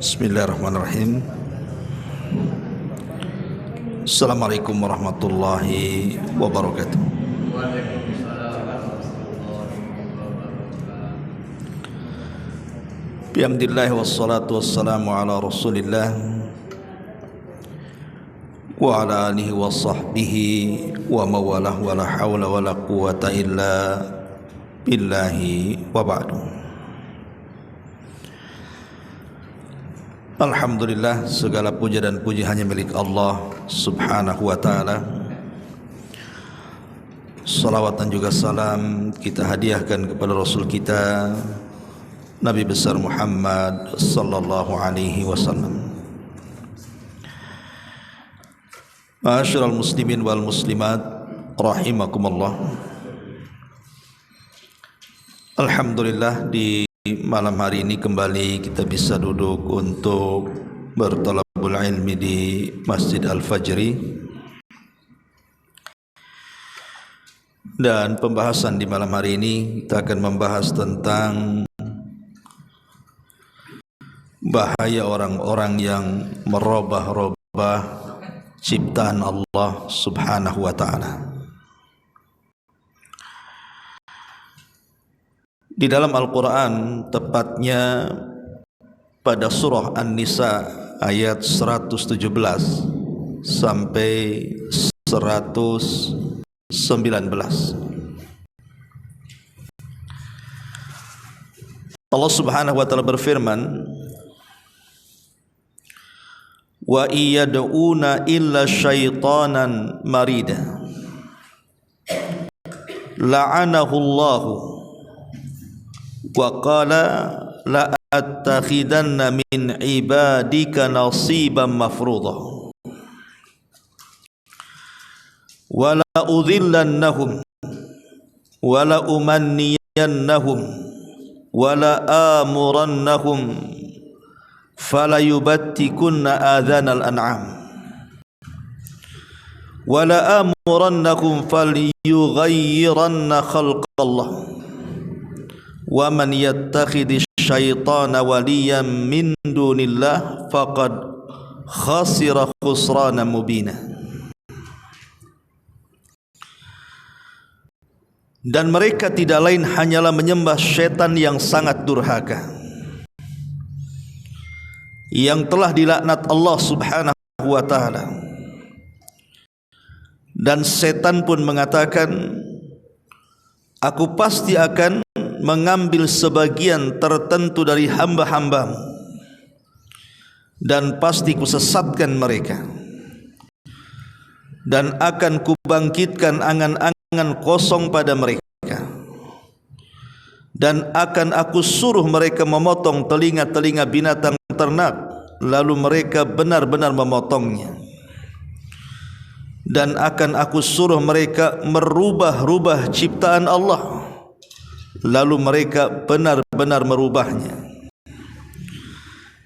Bismillahirrahmanirrahim. Assalamualaikum warahmatullahi wabarakatuh. Bihamdillah wassalatu wassalamu ala rasulillah wa ala alihi wa sahbihi wa mawalah wa la hawla wa la quwata illa billahi wa ba'du. Alhamdulillah, segala puja dan puji hanya milik Allah subhanahu wa ta'ala. Salawat dan juga salam kita hadiahkan kepada Rasul kita Nabi besar Muhammad sallallahu alaihi wasallam. Ma'asyiral muslimin wal muslimat rahimakumullah. Alhamdulillah, di malam hari ini kembali kita bisa duduk untuk bertalabul ilmi di Masjid Al-Fajri. Dan pembahasan di malam hari ini kita akan membahas tentang bahaya orang-orang yang merubah-rubah ciptaan Allah subhanahu wa ta'ala. Di dalam Al-Quran, tepatnya pada surah An-Nisa ayat 117 sampai 119, Allah subhanahu wa ta'ala berfirman, wa iyad'una illa syaitanan marida la'anahu Allahu wa qala la attakhidanna min ibadika nasiban mafruḍa wa la udhillannahum wa la umanniyannahum wa la amurannahum fala yubattikunna adhanal an'am wa la amurannahum falyughayyiranna khalqallah wa man yattakhidhish syaitana waliyan min dunillah faqad khasira khusrana mubina. Dan mereka tidak lain hanyalah menyembah syaitan yang sangat durhaka, yang telah dilaknat Allah subhanahu wa ta'ala. Dan setan pun mengatakan, aku pasti akan mengambil sebagian tertentu dari hamba-hambamu dan pasti kusesatkan mereka, dan akan kubangkitkan angan-angan kosong pada mereka, dan akan aku suruh mereka memotong telinga-telinga binatang ternak, lalu mereka benar-benar memotongnya, dan akan aku suruh mereka merubah-rubah ciptaan Allah, lalu mereka benar-benar merubahnya.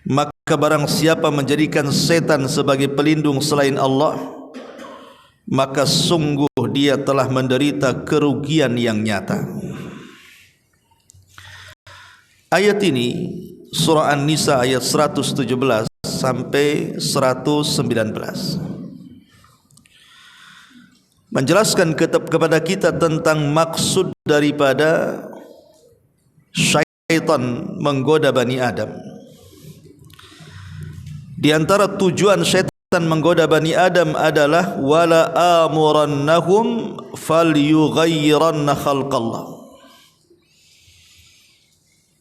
Maka barang siapa menjadikan setan sebagai pelindung selain Allah, maka sungguh dia telah menderita kerugian yang nyata. Ayat ini surah An-Nisa ayat 117 sampai 119 menjelaskan kepada kita tentang maksud daripada syaitan menggoda Bani Adam. Di antara tujuan syaitan menggoda Bani Adam adalah wala amurannahum falyughayyiranna khalqallah.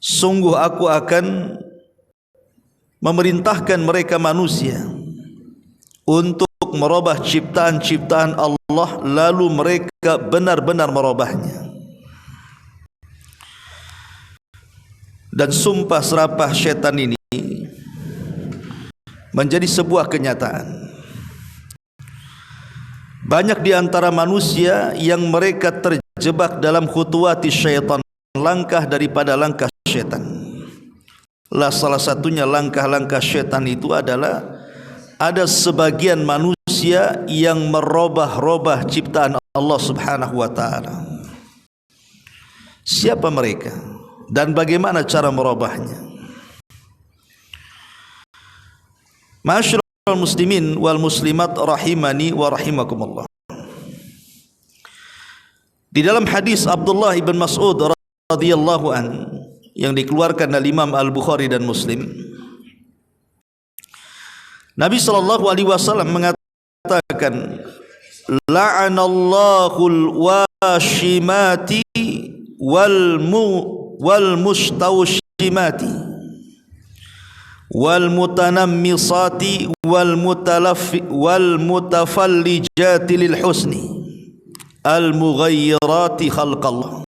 Sungguh aku akan memerintahkan mereka manusia untuk merubah ciptaan-ciptaan Allah, lalu mereka benar-benar merubahnya. Dan sumpah serapah syaitan ini menjadi sebuah kenyataan. Banyak di antara manusia yang mereka terjebak dalam khutuwati syaitan, langkah daripada langkah syaitan. Salah satunya langkah-langkah syaitan itu adalah ada sebagian manusia yang merubah-rubah ciptaan Allah subhanahu wa ta'ala. Siapa mereka dan bagaimana cara merubahnya? Ma'asyiral muslimin wal muslimat rahimani wa rahimakumullah. Di dalam hadis Abdullah ibn Mas'ud radhiyallahu an yang dikeluarkan oleh Imam Al-Bukhari dan Muslim, Nabi sallallahu alaihi wasallam mengatakan, la'anallahul washimati wal mustawshimati wal mutanammisati wal mutafallijati lil husni al mughayyirati khalqallah.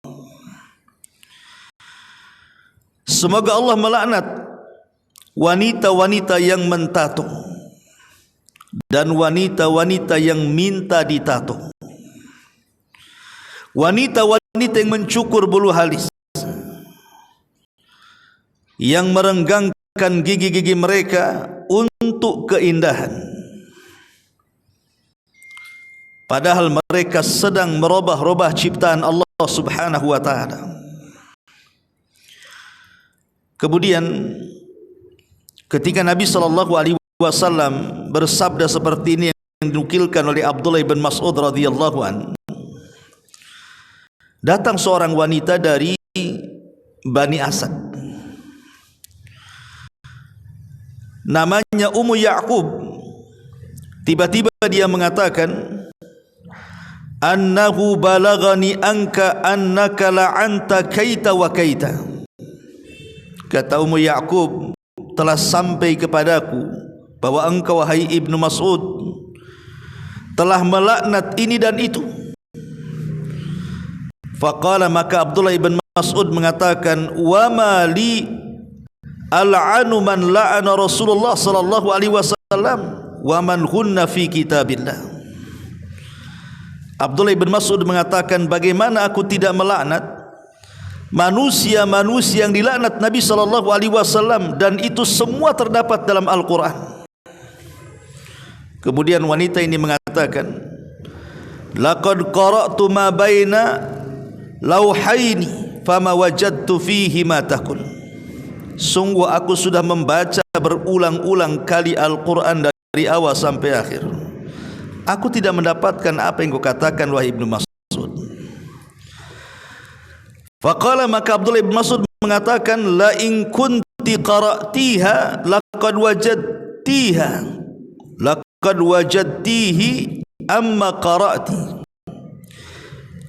Semoga Allah melaknat wanita-wanita yang mentato dan wanita-wanita yang minta ditato, wanita-wanita yang mencukur bulu halus, yang merenggangkan gigi-gigi mereka untuk keindahan, padahal mereka sedang merubah-rubah ciptaan Allah Subhanahu wa taala. Kemudian ketika Nabi sallallahu alaihi wasallam bersabda seperti ini yang dinukilkan oleh Abdullah bin Mas'ud radhiyallahu an, datang seorang wanita dari Bani Asad, namanya Ummu Ya'qub. Tiba-tiba dia mengatakan, annahu balagani anka annaka la'anta kaita wa kaita. Kata Ummu Ya'qub, telah sampai kepadaku bahwa engkau wahai Ibnu Mas'ud telah melaknat ini dan itu. Faqala, maka Abdullah ibn Mas'ud mengatakan, wa ma li al'anu man la'ana Rasulullah sallallahu alaihi wasallam wa man hunna fi kitabillah. Abdullah ibn Mas'ud mengatakan, bagaimana aku tidak melaknat manusia-manusia yang dilaknat Nabi sallallahu alaihi wasallam dan itu semua terdapat dalam Al-Qur'an. Kemudian wanita ini mengatakan, laqad qara'tu ma baina lauhaini fama wajadtu fihi ma taqul. Sungguh aku sudah membaca berulang-ulang kali Al-Qur'an dari awal sampai akhir. Aku tidak mendapatkan apa yang kau katakan wahai Ibnu Mas'ud. Faqala, maka Abdullah bin Mas'ud mengatakan, la in kunti qara'tiha laqad wajadtihi amma qara'ti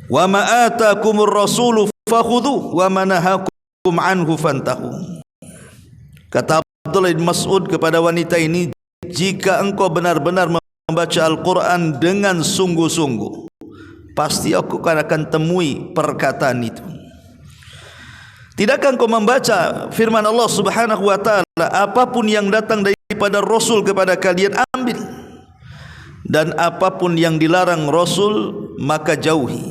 wa ma atakumur rasulu fakhudhu wa ma nahakum anhu fantahu. Kata Abdullah bin Mas'ud kepada wanita ini, jika engkau benar-benar membaca Al-Quran dengan sungguh-sungguh, pasti aku akan temui perkataan itu. Tidakkah engkau membaca firman Allah Subhanahu wa taala, apapun yang datang daripada Rasul kepada kalian ambil, dan apapun yang dilarang Rasul maka jauhi.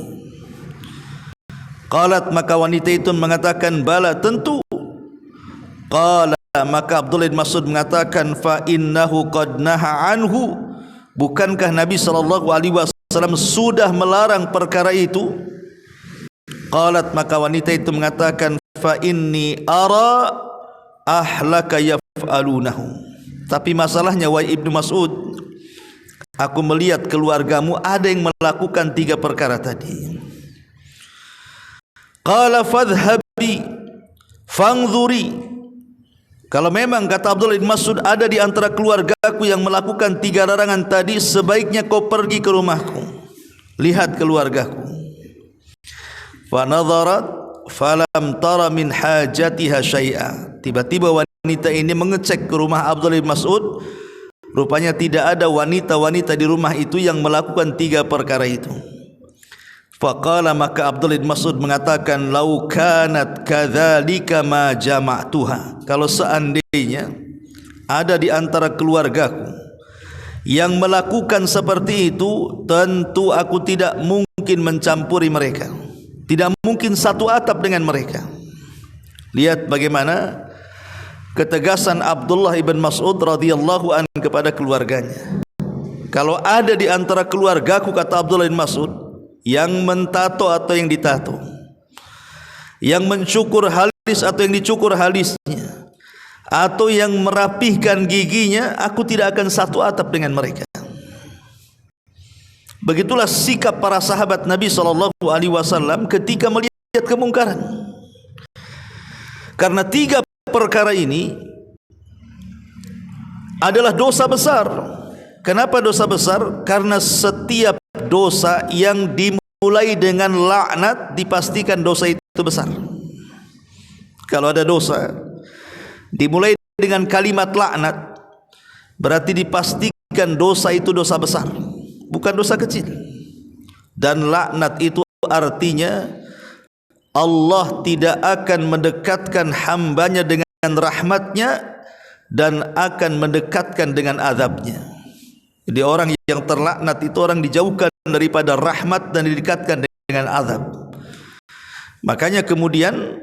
Qalat, maka wanita itu mengatakan, bala, tentu. Qala, maka Abdullah bin Mas'ud mengatakan, fa innahu qad naha anhu, bukankah Nabi sallallahu alaihi wasallam sudah melarang perkara itu? Qalat, maka wanita itu mengatakan, fa inni ara ahlaka yaf'alunahu. Tapi masalahnya wahai Ibnu Mas'ud, aku melihat keluargamu ada yang melakukan tiga perkara tadi. Qala fadhhabi fangzuri. Kalau memang, kata Abdullah bin Mas'ud, ada di antara keluargaku yang melakukan tiga larangan tadi, sebaiknya kau pergi ke rumahku, lihat keluargaku. Fa nadharat falam tara min hajatiha syai'a. Tiba-tiba wanita ini mengecek ke rumah Abdullah bin Mas'ud, rupanya tidak ada wanita-wanita di rumah itu yang melakukan tiga perkara itu. Faqala, maka Abdullah bin Mas'ud mengatakan, lau kanat kadzalika ma jama'tuha. Kalau seandainya ada di antara keluargaku yang melakukan seperti itu, tentu aku tidak mungkin mencampuri mereka, tidak mungkin satu atap dengan mereka. Lihat bagaimana ketegasan Abdullah ibn Mas'ud radhiyallahu anhu kepada keluarganya. Kalau ada di antara keluargaku, kata Abdullah bin Mas'ud, yang mentato atau yang ditato, yang mencukur halis atau yang dicukur halisnya, atau yang merapihkan giginya, aku tidak akan satu atap dengan mereka. Begitulah sikap para sahabat Nabi SAW ketika melihat kemungkaran. Karena tiga perkara ini adalah dosa besar. Kenapa dosa besar? Karena setiap dosa yang dimulai dengan laknat dipastikan dosa itu besar. Kalau ada dosa dimulai dengan kalimat laknat, berarti dipastikan dosa itu dosa besar, bukan dosa kecil. Dan laknat itu artinya Allah tidak akan mendekatkan hambanya dengan rahmatnya dan akan mendekatkan dengan azabnya. Jadi orang yang terlaknat itu orang dijauhkan daripada rahmat dan didekatkan dengan azab. Makanya kemudian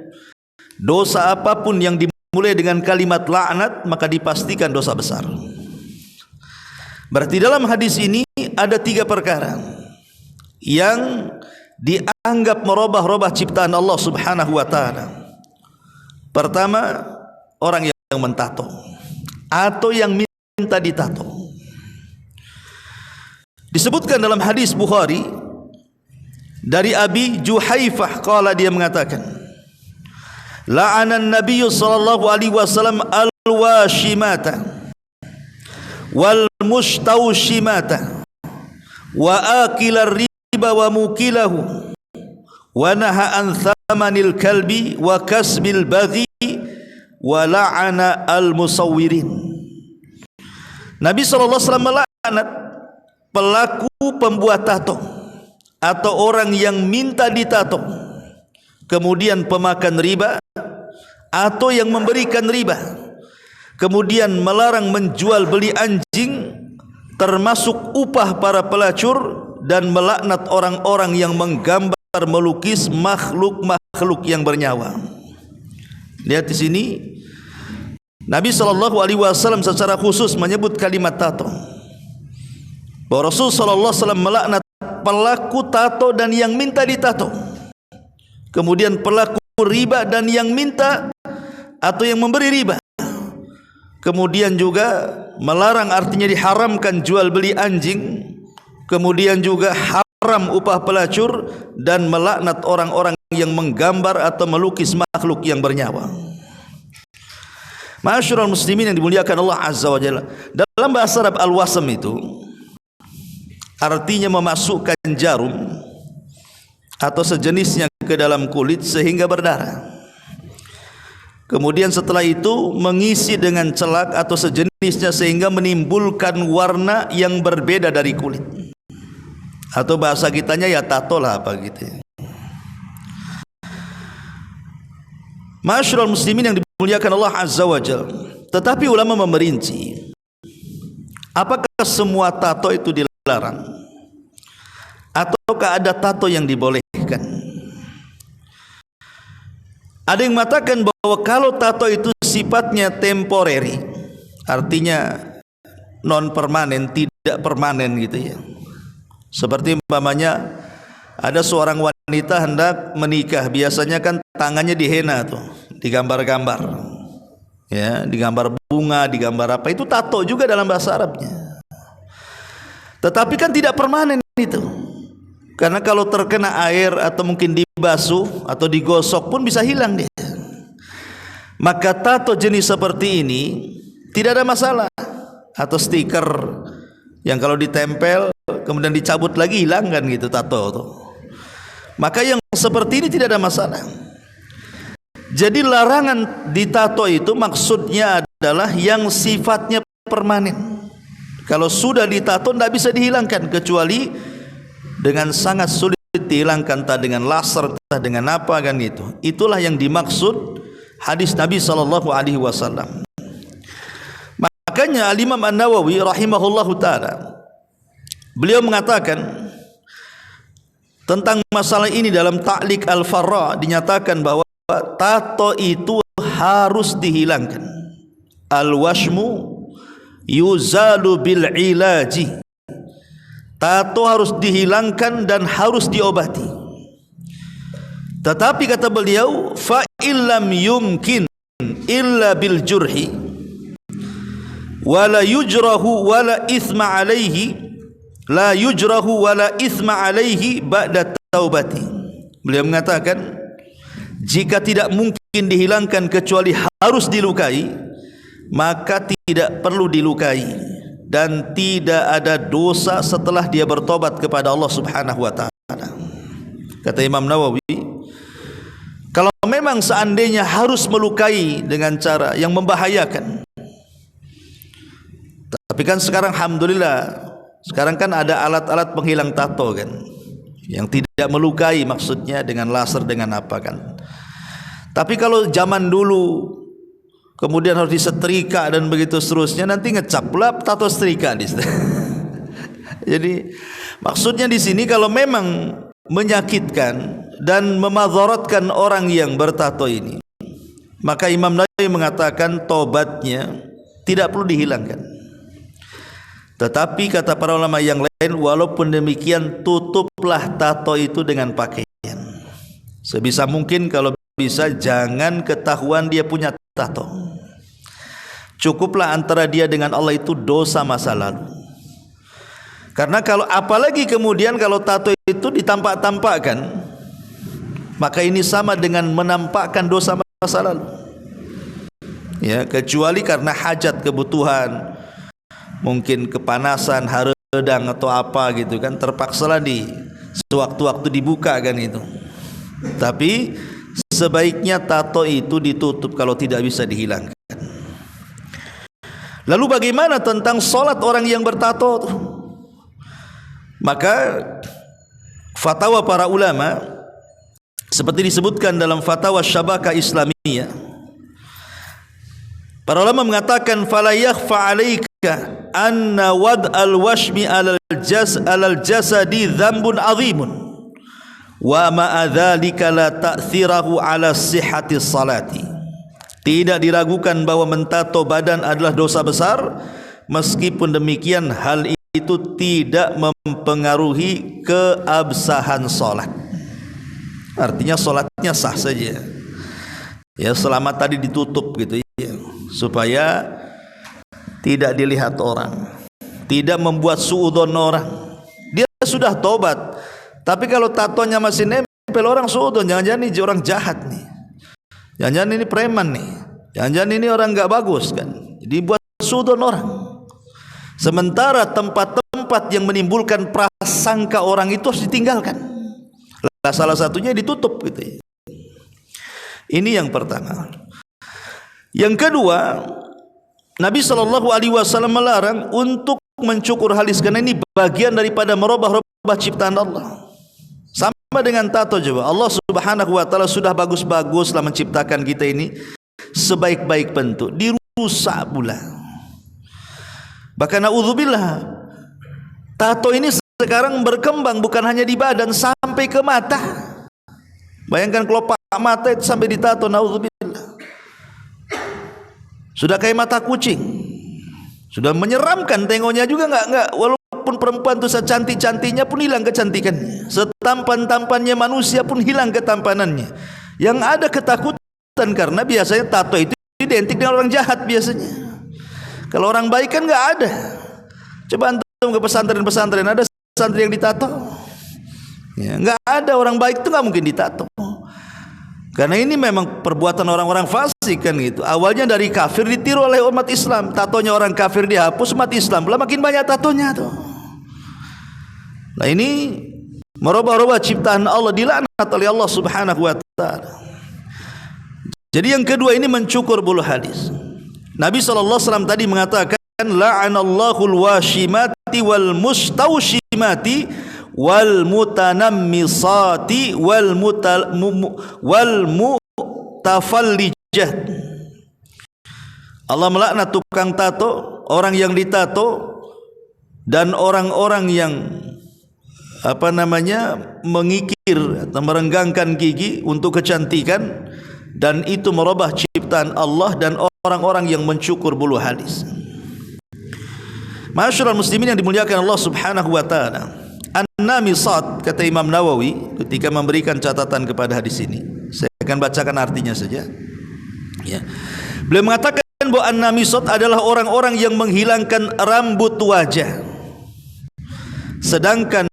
dosa apapun yang dimulai dengan kalimat laknat maka dipastikan dosa besar. Berarti dalam hadis ini ada tiga perkara yang dianggap merubah-rubah ciptaan Allah Subhanahu wa taala. Pertama, orang yang mentato atau yang minta ditato. Disebutkan dalam hadis Bukhari dari Abi Juhaifah, qala, dia mengatakan, la'anan Nabiy sallallahu alaihi wasallam al-washimata wal mustawshimata wa akilar riba wa mukilahu wa naha an thamanil kalbi wa kasbil baghi wa la'ana al-musawwirin. Nabi sallallahu alaihi wasallam melaknat pelaku pembuat tato atau orang yang minta ditato, kemudian pemakan riba atau yang memberikan riba, kemudian melarang menjual beli anjing termasuk upah para pelacur, dan melaknat orang-orang yang menggambar melukis makhluk-makhluk yang bernyawa. Lihat di sini Nabi SAW secara khusus menyebut kalimat tato, bahwa Rasul SAW melaknat pelaku tato dan yang minta ditato, kemudian pelaku riba dan yang minta atau yang memberi riba, kemudian juga melarang, artinya diharamkan jual beli anjing, kemudian juga haram upah pelacur, dan melaknat orang-orang yang menggambar atau melukis makhluk yang bernyawa. Ma'asyiral muslimin yang dimuliakan Allah Azza wa Jalla, dalam bahasa Arab al-wasam itu artinya memasukkan jarum atau sejenisnya ke dalam kulit sehingga berdarah. Kemudian setelah itu mengisi dengan celak atau sejenisnya sehingga menimbulkan warna yang berbeda dari kulit. Atau bahasa kitanya ya tato lah apa gitu. Ma'asyiral muslimin yang dimuliakan Allah Azza wa Jalla. Tetapi ulama memerinci, apakah semua tato itu dilarang ataukah ada tato yang dibolehkan? Ada yang mengatakan bahwa kalau tato itu sifatnya temporary, artinya non permanen, tidak permanen gitu ya. Seperti umpamanya ada seorang wanita hendak menikah, biasanya kan tangannya dihena tuh, digambar-gambar, ya, digambar bunga, digambar apa, itu tato juga dalam bahasa Arabnya. Tetapi kan tidak permanen itu, karena kalau terkena air atau mungkin dibasuh atau digosok pun bisa hilang dia. Maka tato jenis seperti ini tidak ada masalah. Atau stiker yang kalau ditempel kemudian dicabut lagi hilang kan gitu tato tuh. Maka yang seperti ini tidak ada masalah. Jadi larangan ditato itu maksudnya adalah yang sifatnya permanen. Kalau sudah ditato tidak bisa dihilangkan, kecuali dengan sangat sulit dihilangkan, tak dengan laser, tak dengan apa kan gitu. Itulah yang dimaksud hadis Nabi SAW. Makanya Al-Imam An-Nawawi rahimahullahu ta'ala, beliau mengatakan tentang masalah ini dalam Ta'liq Al-Farra, dinyatakan bahwa tato itu harus dihilangkan. Al-washmu yuzalu bil ilaji, tato harus dihilangkan dan harus diobati. Tetapi kata beliau, fa illam yumkin illa bil jurhi wala yujrahu wala ithma alaihi la yujrahu wala ithma alaihi ba'da taubati. Beliau mengatakan, jika tidak mungkin dihilangkan kecuali harus dilukai, maka tidak perlu dilukai dan tidak ada dosa setelah dia bertobat kepada Allah Subhanahu wa taala. Kata Imam Nawawi, kalau memang seandainya harus melukai dengan cara yang membahayakan, tapi kan sekarang alhamdulillah, sekarang kan ada alat-alat penghilang tato kan, yang tidak melukai, maksudnya dengan laser, dengan apa kan. Tapi kalau zaman dulu kemudian harus disetrika dan begitu seterusnya, nanti ngecap pula tato setrika di situ. Jadi maksudnya di sini kalau memang menyakitkan dan memadaratkan orang yang bertato ini, maka Imam Nawawi mengatakan tobatnya tidak perlu dihilangkan. Tetapi kata para ulama yang lain, walaupun demikian tutuplah tato itu dengan pakaian. Sebisa mungkin kalau bisa jangan ketahuan dia punya tato. Cukuplah antara dia dengan Allah itu dosa masa lalu. Karena kalau apalagi kemudian kalau tato itu ditampak-tampakkan, maka ini sama dengan menampakkan dosa masa lalu. Ya, kecuali karena hajat kebutuhan, mungkin kepanasan, haredang atau apa gitu kan, terpaksalah di sewaktu-waktu dibuka kan itu. Tapi sebaiknya tato itu ditutup kalau tidak bisa dihilangkan. Lalu bagaimana tentang solat orang yang bertato? Maka fatwa para ulama seperti disebutkan dalam fatwa Syabakah Islamiyah, para ulama mengatakan fala yakhfa 'alaika anna wad al-washmi 'alal jasadi dzambun 'azimun wa ma'a dzalika la ta'thirahu 'ala sihhati salati. Tidak diragukan bahwa mentato badan adalah dosa besar, meskipun demikian hal itu tidak mempengaruhi keabsahan salat. Artinya salatnya sah saja. Ya, selama tadi ditutup gitu ya, supaya tidak dilihat orang, tidak membuat suudzon orang. Dia sudah tobat, tapi kalau tatonya masih nempel, orang suudzon, jangan-jangan ini orang jahat nih, jangan-jangan ini preman nih, jangan-jangan ini orang enggak bagus kan, dibuat suudzon orang. Sementara tempat-tempat yang menimbulkan prasangka orang itu harus ditinggalkan. Salah satunya ditutup gitu ya. Ini yang pertama. Yang kedua, Nabi SAW melarang untuk mencukur halis, karena ini bagian daripada merubah-rubah ciptaan Allah. Sama dengan tato juga, Allah Subhanahu wa taala sudah bagus-baguslah menciptakan kita ini sebaik-baik bentuk, dirusak pula. Bahkan naudzubillah, tato ini sekarang berkembang bukan hanya di badan, sampai ke mata. Bayangkan kelopak mata itu sampai ditato, naudzubillah. Sudah kayak mata kucing, sudah menyeramkan, tengoknya juga enggak, walaupun perempuan itu secantik-cantiknya pun hilang kecantikannya, setampan-tampannya manusia pun hilang ketampanannya. Yang ada ketakutan, karena biasanya tato itu identik dengan orang jahat biasanya. Kalau orang baik kan enggak ada. Coba antum ke pesantren-pesantren, ada santri yang ditato? Ya, enggak ada. Orang baik itu enggak mungkin ditato. Karena ini memang perbuatan orang-orang fasik kan gitu. Awalnya dari kafir ditiru oleh umat Islam. Tatonya orang kafir dihapus, umat Islam pula makin banyak tatonya tuh. Nah ini merubah-rubah ciptaan Allah, dilaknat oleh Allah Subhanahu wa taala. Jadi yang kedua ini mencukur bulu halis. Nabi SAW tadi mengatakan, la'anallahul washimati wal mustawshimati wal mutanammisati wal mutafallijat. Allah melaknat tukang tato, orang yang ditato, dan orang-orang yang mengikir atau merenggangkan gigi untuk kecantikan, dan itu merubah ciptaan Allah, dan orang-orang yang mencukur bulu halis. Masyarul muslimin yang dimuliakan Allah Subhanahu wa taala, an-namisat, kata Imam Nawawi ketika memberikan catatan kepada hadis ini, saya akan bacakan artinya saja ya. Beliau mengatakan bahwa an-namisat adalah orang-orang yang menghilangkan rambut wajah, sedangkan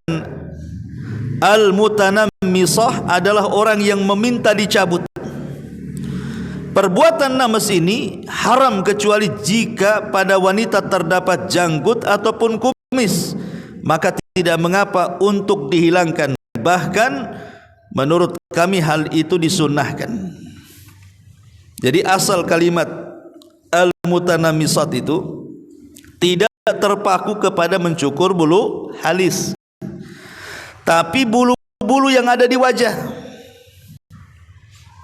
al-mutanammisah adalah orang yang meminta dicabut. Perbuatan namas ini haram kecuali jika pada wanita terdapat janggut ataupun kumis, maka tidak mengapa untuk dihilangkan. Bahkan menurut kami hal itu disunnahkan. Jadi asal kalimat al-mutanammisat itu tidak terpaku kepada mencukur bulu halis, tapi bulu-bulu yang ada di wajah,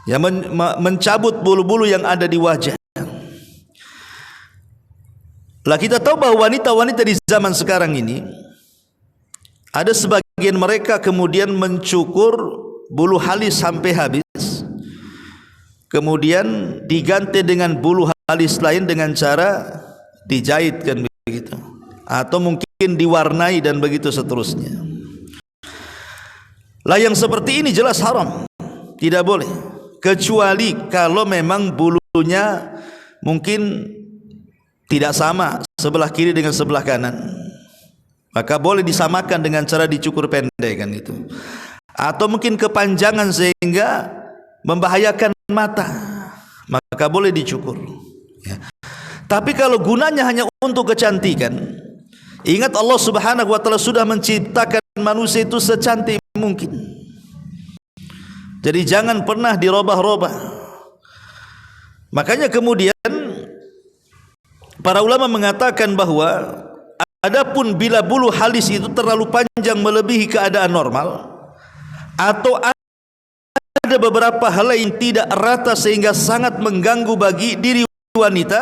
yang mencabut bulu-bulu yang ada di wajah. Lah kita tahu bahwa wanita-wanita di zaman sekarang ini ada sebagian mereka kemudian mencukur bulu halis sampai habis, kemudian diganti dengan bulu halis lain dengan cara dijahit kan begitu, atau mungkin diwarnai dan begitu seterusnya. Lah yang seperti ini jelas haram, tidak boleh, kecuali kalau memang bulunya mungkin tidak sama sebelah kiri dengan sebelah kanan, maka boleh disamakan dengan cara dicukur pendek kan itu, atau mungkin kepanjangan sehingga membahayakan mata, maka boleh dicukur ya. Tapi kalau gunanya hanya untuk kecantikan, ingat Allah Subhanahu wa taala sudah menciptakan manusia itu secantik mungkin. Jadi jangan pernah dirobah-robah. Makanya kemudian para ulama mengatakan bahwa adapun bila bulu halis itu terlalu panjang melebihi keadaan normal, atau ada beberapa hal yang tidak rata sehingga sangat mengganggu bagi diri wanita,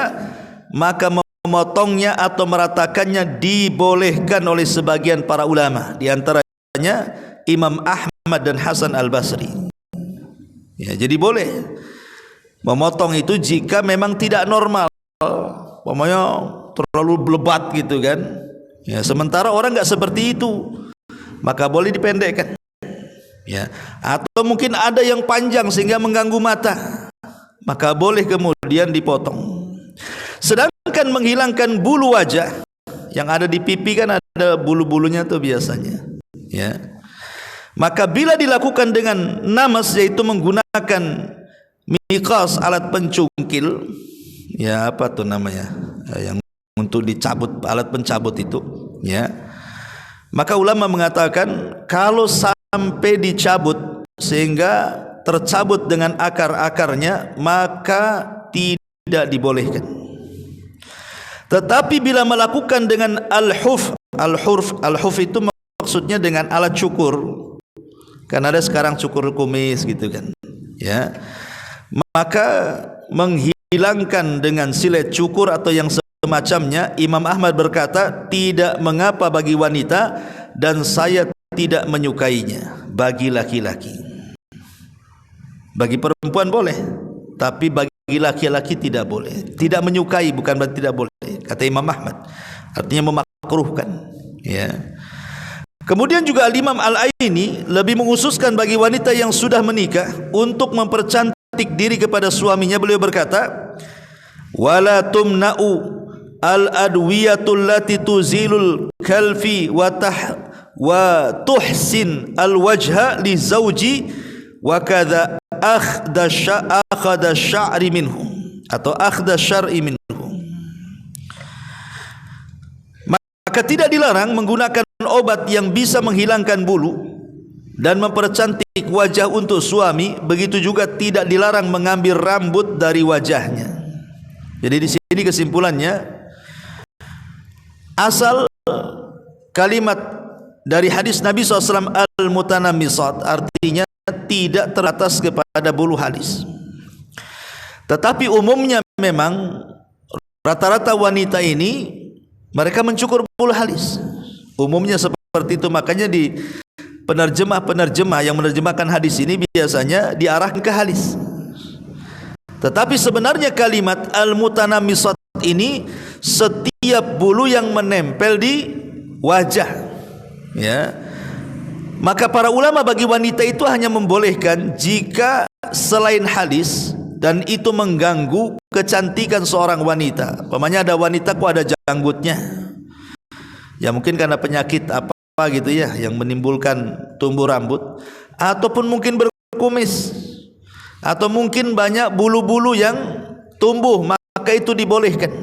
maka memotongnya atau meratakannya dibolehkan oleh sebagian para ulama, di antaranya Imam Ahmad dan Hasan Al-Basri. Ya, jadi boleh memotong itu jika memang tidak normal, umpamanya terlalu lebat gitu kan. Ya, sementara orang enggak seperti itu, maka boleh dipendekkan. Ya, atau mungkin ada yang panjang sehingga mengganggu mata, maka boleh kemudian dipotong. Sedangkan menghilangkan bulu wajah yang ada di pipi kan ada bulu-bulunya tuh biasanya ya, maka bila dilakukan dengan namas, yaitu menggunakan miqas, alat pencungkil ya, apa tuh namanya, yang untuk dicabut, alat pencabut itu ya, maka ulama mengatakan kalau sampai dicabut sehingga tercabut dengan akar-akarnya, maka tidak dibolehkan. Tetapi bila melakukan dengan al-huf itu maksudnya dengan alat cukur, kan ada sekarang cukur kumis gitu kan ya, maka menghilangkan dengan silet cukur atau yang semacamnya, Imam Ahmad berkata tidak mengapa bagi wanita, dan saya tidak menyukainya bagi laki-laki. Bagi perempuan boleh, tapi bagi laki-laki tidak boleh. Tidak menyukai bukan berarti tidak boleh, kata Imam Ahmad, artinya memakruhkan ya. Kemudian juga Al-Imam Al-Aini lebih menghususkan bagi wanita yang sudah menikah untuk mempercantik diri kepada suaminya. Beliau berkata, wala tumna'u al-adwiyatul lati tuzilul kalfi wa tuhsin al-wajha li zawji wa kadha akhda sya'ri minhum, atau akhda syar'i minhum. Maka tidak dilarang menggunakan obat yang bisa menghilangkan bulu dan mempercantik wajah untuk suami. Begitu juga tidak dilarang mengambil rambut dari wajahnya. Jadi di sini kesimpulannya, asal kalimat dari hadis Nabi SAW al-mutanammisat artinya tidak teratas kepada bulu halis. Tetapi umumnya memang rata-rata wanita ini mereka mencukur bulu halis. Umumnya seperti itu. Makanya di penerjemah-penerjemah yang menerjemahkan hadis ini biasanya diarahkan ke halis. Tetapi sebenarnya kalimat al-mutanammisat ini setiap bulu yang menempel di wajah ya. Maka para ulama bagi wanita itu hanya membolehkan jika selain halis dan itu mengganggu kecantikan seorang wanita. Umpamanya ada wanita kok ada janggutnya, ya mungkin karena penyakit apa gitu ya yang menimbulkan tumbuh rambut, ataupun mungkin berkumis, atau mungkin banyak bulu-bulu yang tumbuh, maka itu dibolehkan.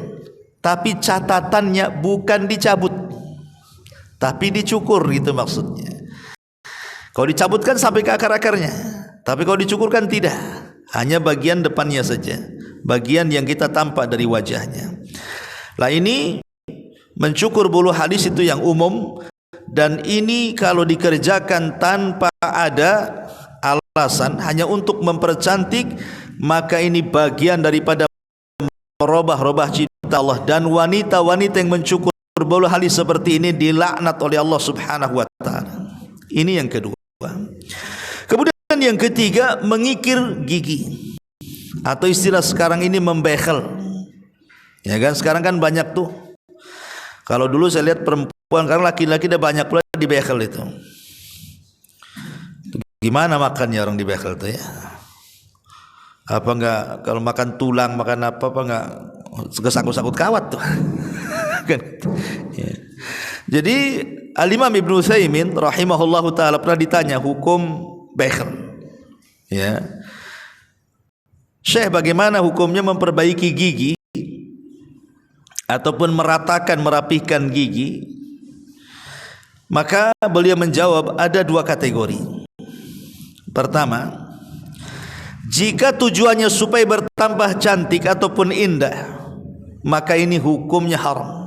Tapi catatannya bukan dicabut, tapi dicukur gitu maksudnya. Kalau dicabutkan sampai ke akar-akarnya, tapi kalau dicukurkan tidak, hanya bagian depannya saja, bagian yang kita tampak dari wajahnya. Lah ini mencukur bulu halus itu yang umum, dan ini kalau dikerjakan tanpa ada alasan hanya untuk mempercantik, maka ini bagian daripada merubah cipta Allah. Dan wanita-wanita yang mencukur bulu halus seperti ini dilaknat oleh Allah Subhanahu wa taala. Ini yang kedua. Kemudian yang ketiga, mengikir gigi, atau istilah sekarang ini membekel. Ya kan, sekarang kan banyak tuh. Kalau dulu saya lihat perempuan, karena laki-laki udah banyak pula dibekel itu. Gimana makannya orang dibekel tuh ya? Apa enggak kalau makan tulang, makan apa enggak kesangkut-sangkut kawat tuh. Kan? Ya. Jadi Al-Imam Ibnu Utsaimin rahimahullahu taala pernah ditanya hukum bekel. Ya. Syekh, bagaimana hukumnya memperbaiki gigi ataupun meratakan, merapihkan gigi? Maka beliau menjawab ada dua kategori. Pertama, jika tujuannya supaya bertambah cantik ataupun indah, maka ini hukumnya haram.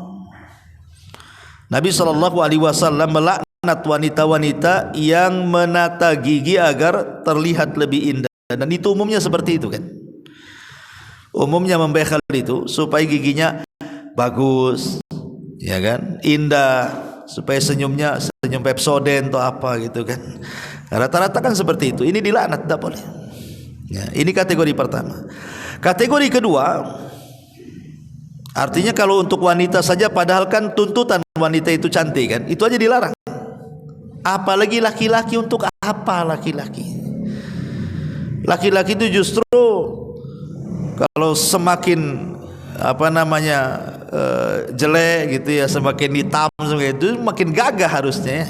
Nabi SAW melaknat wanita-wanita yang menata gigi agar terlihat lebih indah, dan itu umumnya seperti itu kan. Umumnya membekel itu supaya giginya bagus, ya kan, indah, supaya senyumnya senyum Pepsodent atau apa gitu kan. Rata-rata kan seperti itu. Ini dilaknat, tidak boleh. Ya, ini kategori pertama. Kategori kedua, artinya kalau untuk wanita saja, padahal kan tuntutan wanita itu cantik kan, itu aja dilarang. Apalagi laki-laki, untuk apa laki-laki? Laki-laki itu justru kalau semakin apa namanya jelek gitu ya, semakin hitam itu makin gagah harusnya.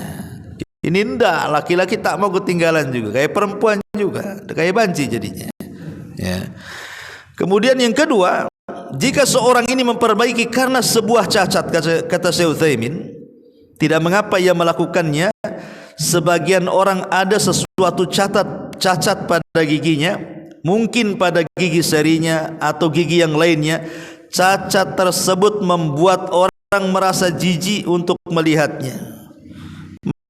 Ini ndak, laki-laki tak mau ketinggalan juga, kayak perempuan juga, kayak banci jadinya. Ya. Kemudian yang kedua, jika seorang ini memperbaiki karena sebuah cacat, kata Syekh Utsaimin, tidak mengapa ia melakukannya. Sebagian orang ada sesuatu cacat pada giginya, mungkin pada gigi serinya atau gigi yang lainnya. Cacat tersebut membuat orang merasa jijik untuk melihatnya,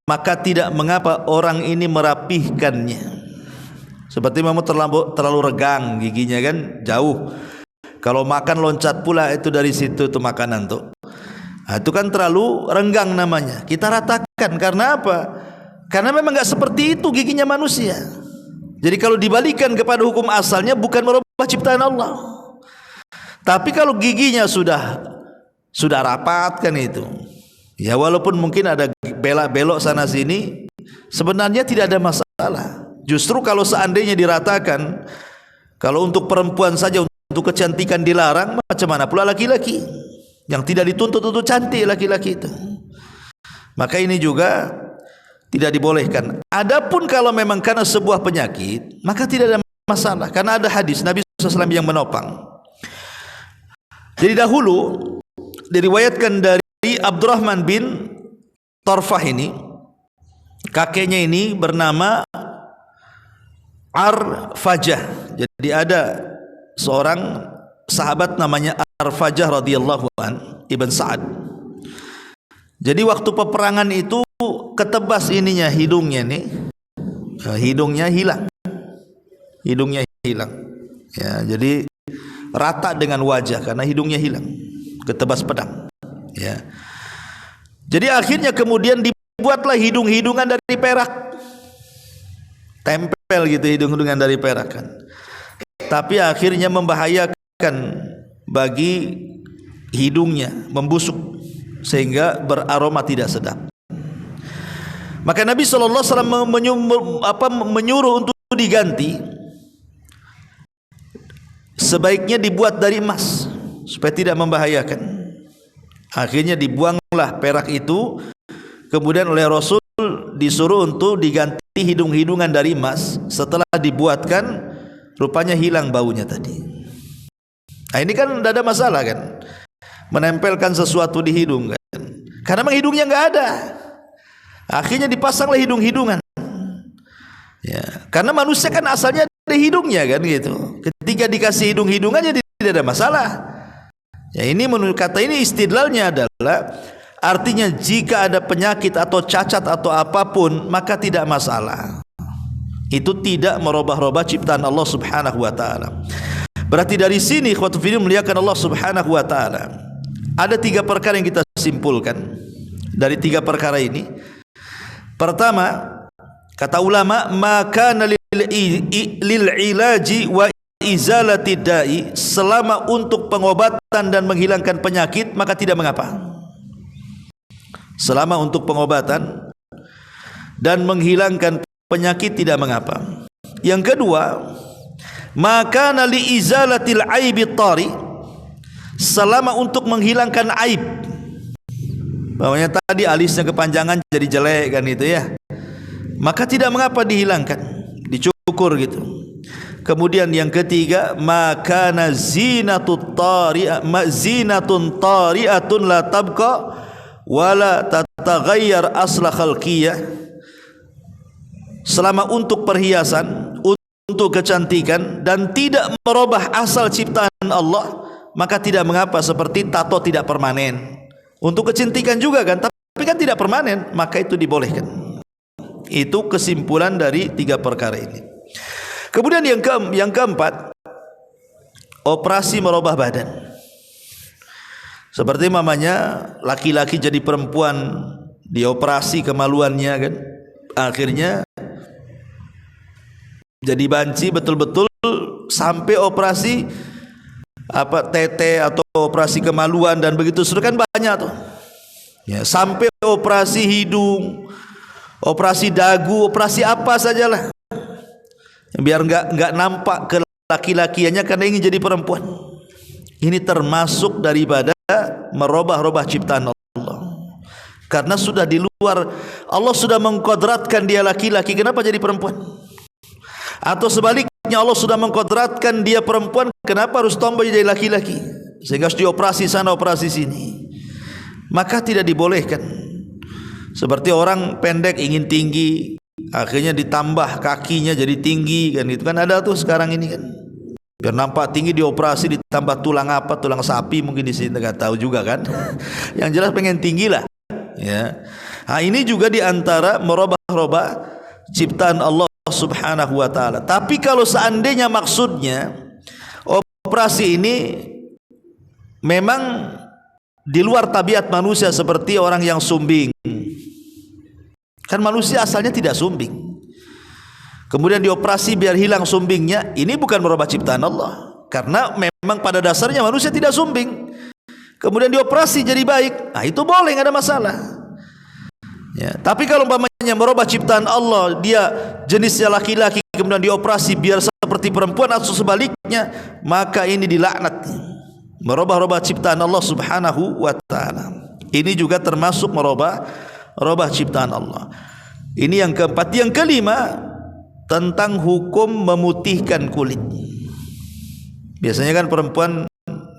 maka tidak mengapa orang ini merapihkannya. Seperti memang terlalu regang giginya kan, jauh. Kalau makan loncat pula itu dari situ tuh makanan tuh. Nah, itu kan terlalu renggang namanya. Kita ratakan, karena apa? Karena memang enggak seperti itu giginya manusia. Jadi kalau dibalikan kepada hukum asalnya, bukan merubah ciptaan Allah. Tapi kalau giginya sudah rapat kan itu, ya walaupun mungkin ada belok sana sini, sebenarnya tidak ada masalah. Justru kalau seandainya diratakan, kalau untuk perempuan saja untuk kecantikan dilarang, macam mana pula laki-laki yang tidak dituntut untuk cantik laki-laki itu? Maka ini juga tidak dibolehkan. Adapun kalau memang karena sebuah penyakit, maka tidak ada masalah, karena ada hadis Nabi SAW yang menopang. Jadi dahulu diriwayatkan dari Abdurrahman bin Tarfah ini, kakeknya ini bernama Arfajah. Jadi ada seorang sahabat namanya Arfajah radhiyallahu an, Ibn Sa'ad. Jadi waktu peperangan itu ketebas ininya, hidungnya nih, hidungnya hilang, ya, jadi rata dengan wajah karena hidungnya hilang, ketebas pedang, ya. Jadi akhirnya kemudian dibuatlah hidung-hidungan dari perak, tempel gitu hidung-hidungan dari perak kan. Tapi akhirnya membahayakan bagi hidungnya, membusuk sehingga beraroma tidak sedap. Maka Nabi SAW menyuruh untuk diganti sebaiknya dibuat dari emas supaya tidak membahayakan. Akhirnya dibuanglah perak itu. Kemudian oleh Rasul disuruh untuk diganti hidung-hidungan dari emas. Setelah dibuatkan, rupanya hilang baunya tadi. Nah, ini kan tidak ada masalah kan, menempelkan sesuatu di hidung kan, karena memang hidungnya nggak ada. Akhirnya dipasanglah hidung-hidungan. Ya, karena manusia kan asalnya ada hidungnya kan gitu. Ketika dikasih hidung-hidungannya tidak ada masalah. Ya, ini menurut kata ini istidlalnya adalah artinya jika ada penyakit atau cacat atau apapun maka tidak masalah. Itu tidak merubah-rubah ciptaan Allah Subhanahu wa taala. Berarti dari sini ikhwatul fillah memuliakan Allah Subhanahu wa taala. Ada 3 perkara yang kita simpulkan dari 3 perkara ini. Pertama, kata ulama, maka lil ilaji wa izalati da'i, selama untuk pengobatan dan menghilangkan penyakit maka tidak mengapa. Selama untuk pengobatan dan menghilangkan penyakit tidak mengapa. Yang kedua, maka li izalatil aibi tari, selama untuk menghilangkan aib. Bawahnya tadi alisnya kepanjangan jadi jelek kan itu ya, maka tidak mengapa dihilangkan, dicukur gitu. Kemudian yang ketiga, maka zinatun tari'atun la tabqa wala tataghayyar asla khalqiyah, selama untuk perhiasan, untuk kecantikan dan tidak merubah asal ciptaan Allah, maka tidak mengapa. Seperti tato tidak permanen, untuk kecantikan juga kan, tapi kan tidak permanen, maka itu dibolehkan. Itu kesimpulan dari 3 perkara ini. Kemudian yang keempat, operasi merubah badan. Seperti mamanya laki-laki jadi perempuan, dioperasi kemaluannya kan, akhirnya jadi banci betul-betul sampai operasi tete atau operasi kemaluan dan begitu seterusnya kan banyak tuh. Ya, sampai operasi hidung, operasi dagu, operasi apa sajalah. Biar enggak nampak ke laki-lakiannya karena ingin jadi perempuan. Ini termasuk daripada merubah-rubah ciptaan Allah. Karena sudah di luar, Allah sudah mengkodratkan dia laki-laki, kenapa jadi perempuan? Atau sebaliknya, Allah sudah mengkodratkan dia perempuan, kenapa harus tomboy jadi laki-laki? Sehingga harus dioperasi sana, operasi sini. Maka tidak dibolehkan. Seperti orang pendek ingin tinggi, akhirnya ditambah kakinya jadi tinggi kan, itu kan ada tuh sekarang ini kan. Biar nampak tinggi dioperasi, ditambah tulang apa, tulang sapi mungkin di sini enggak tahu juga kan. Yang jelas pengen tinggi lah. Ya. Nah, ini juga diantara merubah-rubah ciptaan Allah Subhanahu wa taala. Tapi kalau seandainya maksudnya operasi ini memang di luar tabiat manusia, seperti orang yang sumbing. Kan manusia asalnya tidak sumbing, kemudian dioperasi biar hilang sumbingnya, ini bukan merubah ciptaan Allah. Karena memang pada dasarnya manusia tidak sumbing, kemudian dioperasi jadi baik, nah itu boleh, nggak ada masalah ya. Tapi kalau umpamanya merubah ciptaan Allah, dia jenisnya laki-laki kemudian dioperasi biar seperti perempuan atau sebaliknya, maka ini dilaknat, merubah-rubah ciptaan Allah Subhanahu wa ta'ala. Ini juga termasuk merubah ciptaan Allah. Ini yang keempat. Yang kelima, tentang hukum memutihkan kulit. Biasanya kan perempuan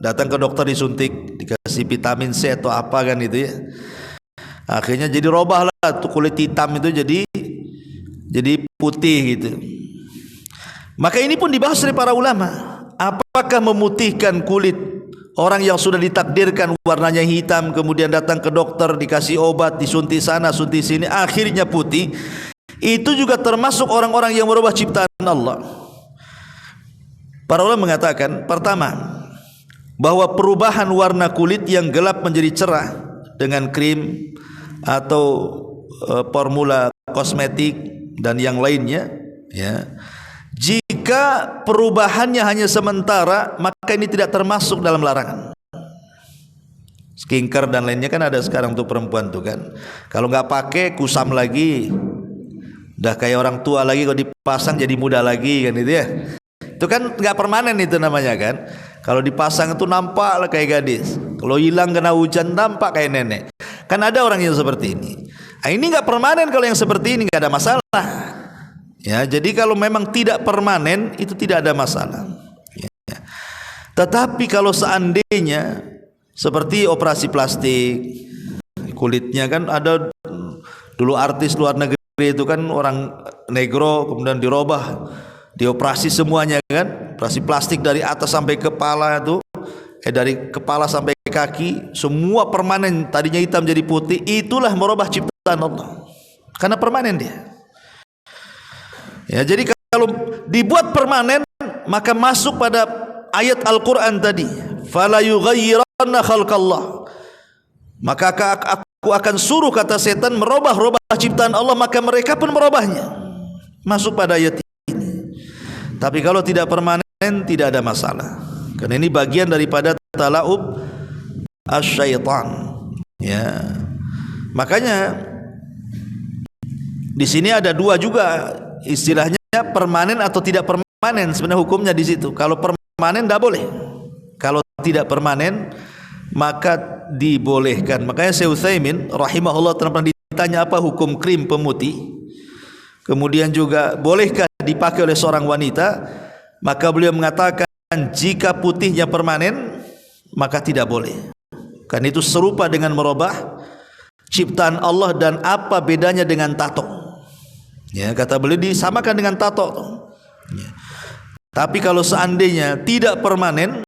datang ke dokter disuntik, dikasih vitamin C atau apa kan itu ya. Akhirnya jadi robah lah tuh kulit hitam itu jadi putih gitu. Maka ini pun dibahas oleh para ulama. Apakah memutihkan kulit orang yang sudah ditakdirkan warnanya hitam, kemudian datang ke dokter dikasih obat, disuntik sana suntik sini, akhirnya putih, itu juga termasuk orang-orang yang merubah ciptaan Allah? Para ulama mengatakan, pertama, bahwa perubahan warna kulit yang gelap menjadi cerah dengan krim atau formula kosmetik dan yang lainnya ya, jika perubahannya hanya sementara, maka ini tidak termasuk dalam larangan. Skincare dan lainnya kan ada sekarang tuh perempuan tuh kan, kalau nggak pakai kusam lagi, udah kayak orang tua lagi, kalau dipasang jadi muda lagi kan itu ya. Itu kan nggak permanen itu namanya kan. Kalau dipasang itu nampak lah kayak gadis. Kalau hilang kena hujan nampak kayak nenek. Kan ada orang yang seperti ini. Nah, ini nggak permanen. Kalau yang seperti ini nggak ada masalah. Ya, jadi kalau memang tidak permanen itu tidak ada masalah. Ya. Tetapi kalau seandainya seperti operasi plastik, kulitnya kan ada dulu artis luar negeri itu kan orang negro kemudian dirobah, dioperasi semuanya kan, operasi plastik dari atas sampai kepala itu, dari kepala sampai kaki semua permanen, tadinya hitam jadi putih. Itulah merubah ciptaan Allah karena permanen dia. Ya, jadi kalau dibuat permanen maka masuk pada ayat Al-Quran tadi, fala yughayyiranna khalqallah, maka aku akan suruh, kata setan, merubah ciptaan Allah, maka mereka pun merubahnya. Masuk pada ayat ini. Tapi kalau tidak permanen tidak ada masalah, karena ini bagian daripada talaub asyaitan. Ya, makanya di sini ada dua juga istilahnya, permanen atau tidak permanen. Sebenarnya hukumnya di situ. Kalau permanen tidak boleh. Kalau tidak permanen maka dibolehkan. Makanya Syekh Utsaimin rahimahullah pernah ditanya apa hukum krim pemutih, kemudian juga bolehkah dipakai oleh seorang wanita, maka beliau mengatakan jika putihnya permanen maka tidak boleh. Kan itu serupa dengan merubah ciptaan Allah. Dan apa bedanya dengan tato? Ya, kata beliau disamakan dengan tato. Ya. Tapi kalau seandainya tidak permanen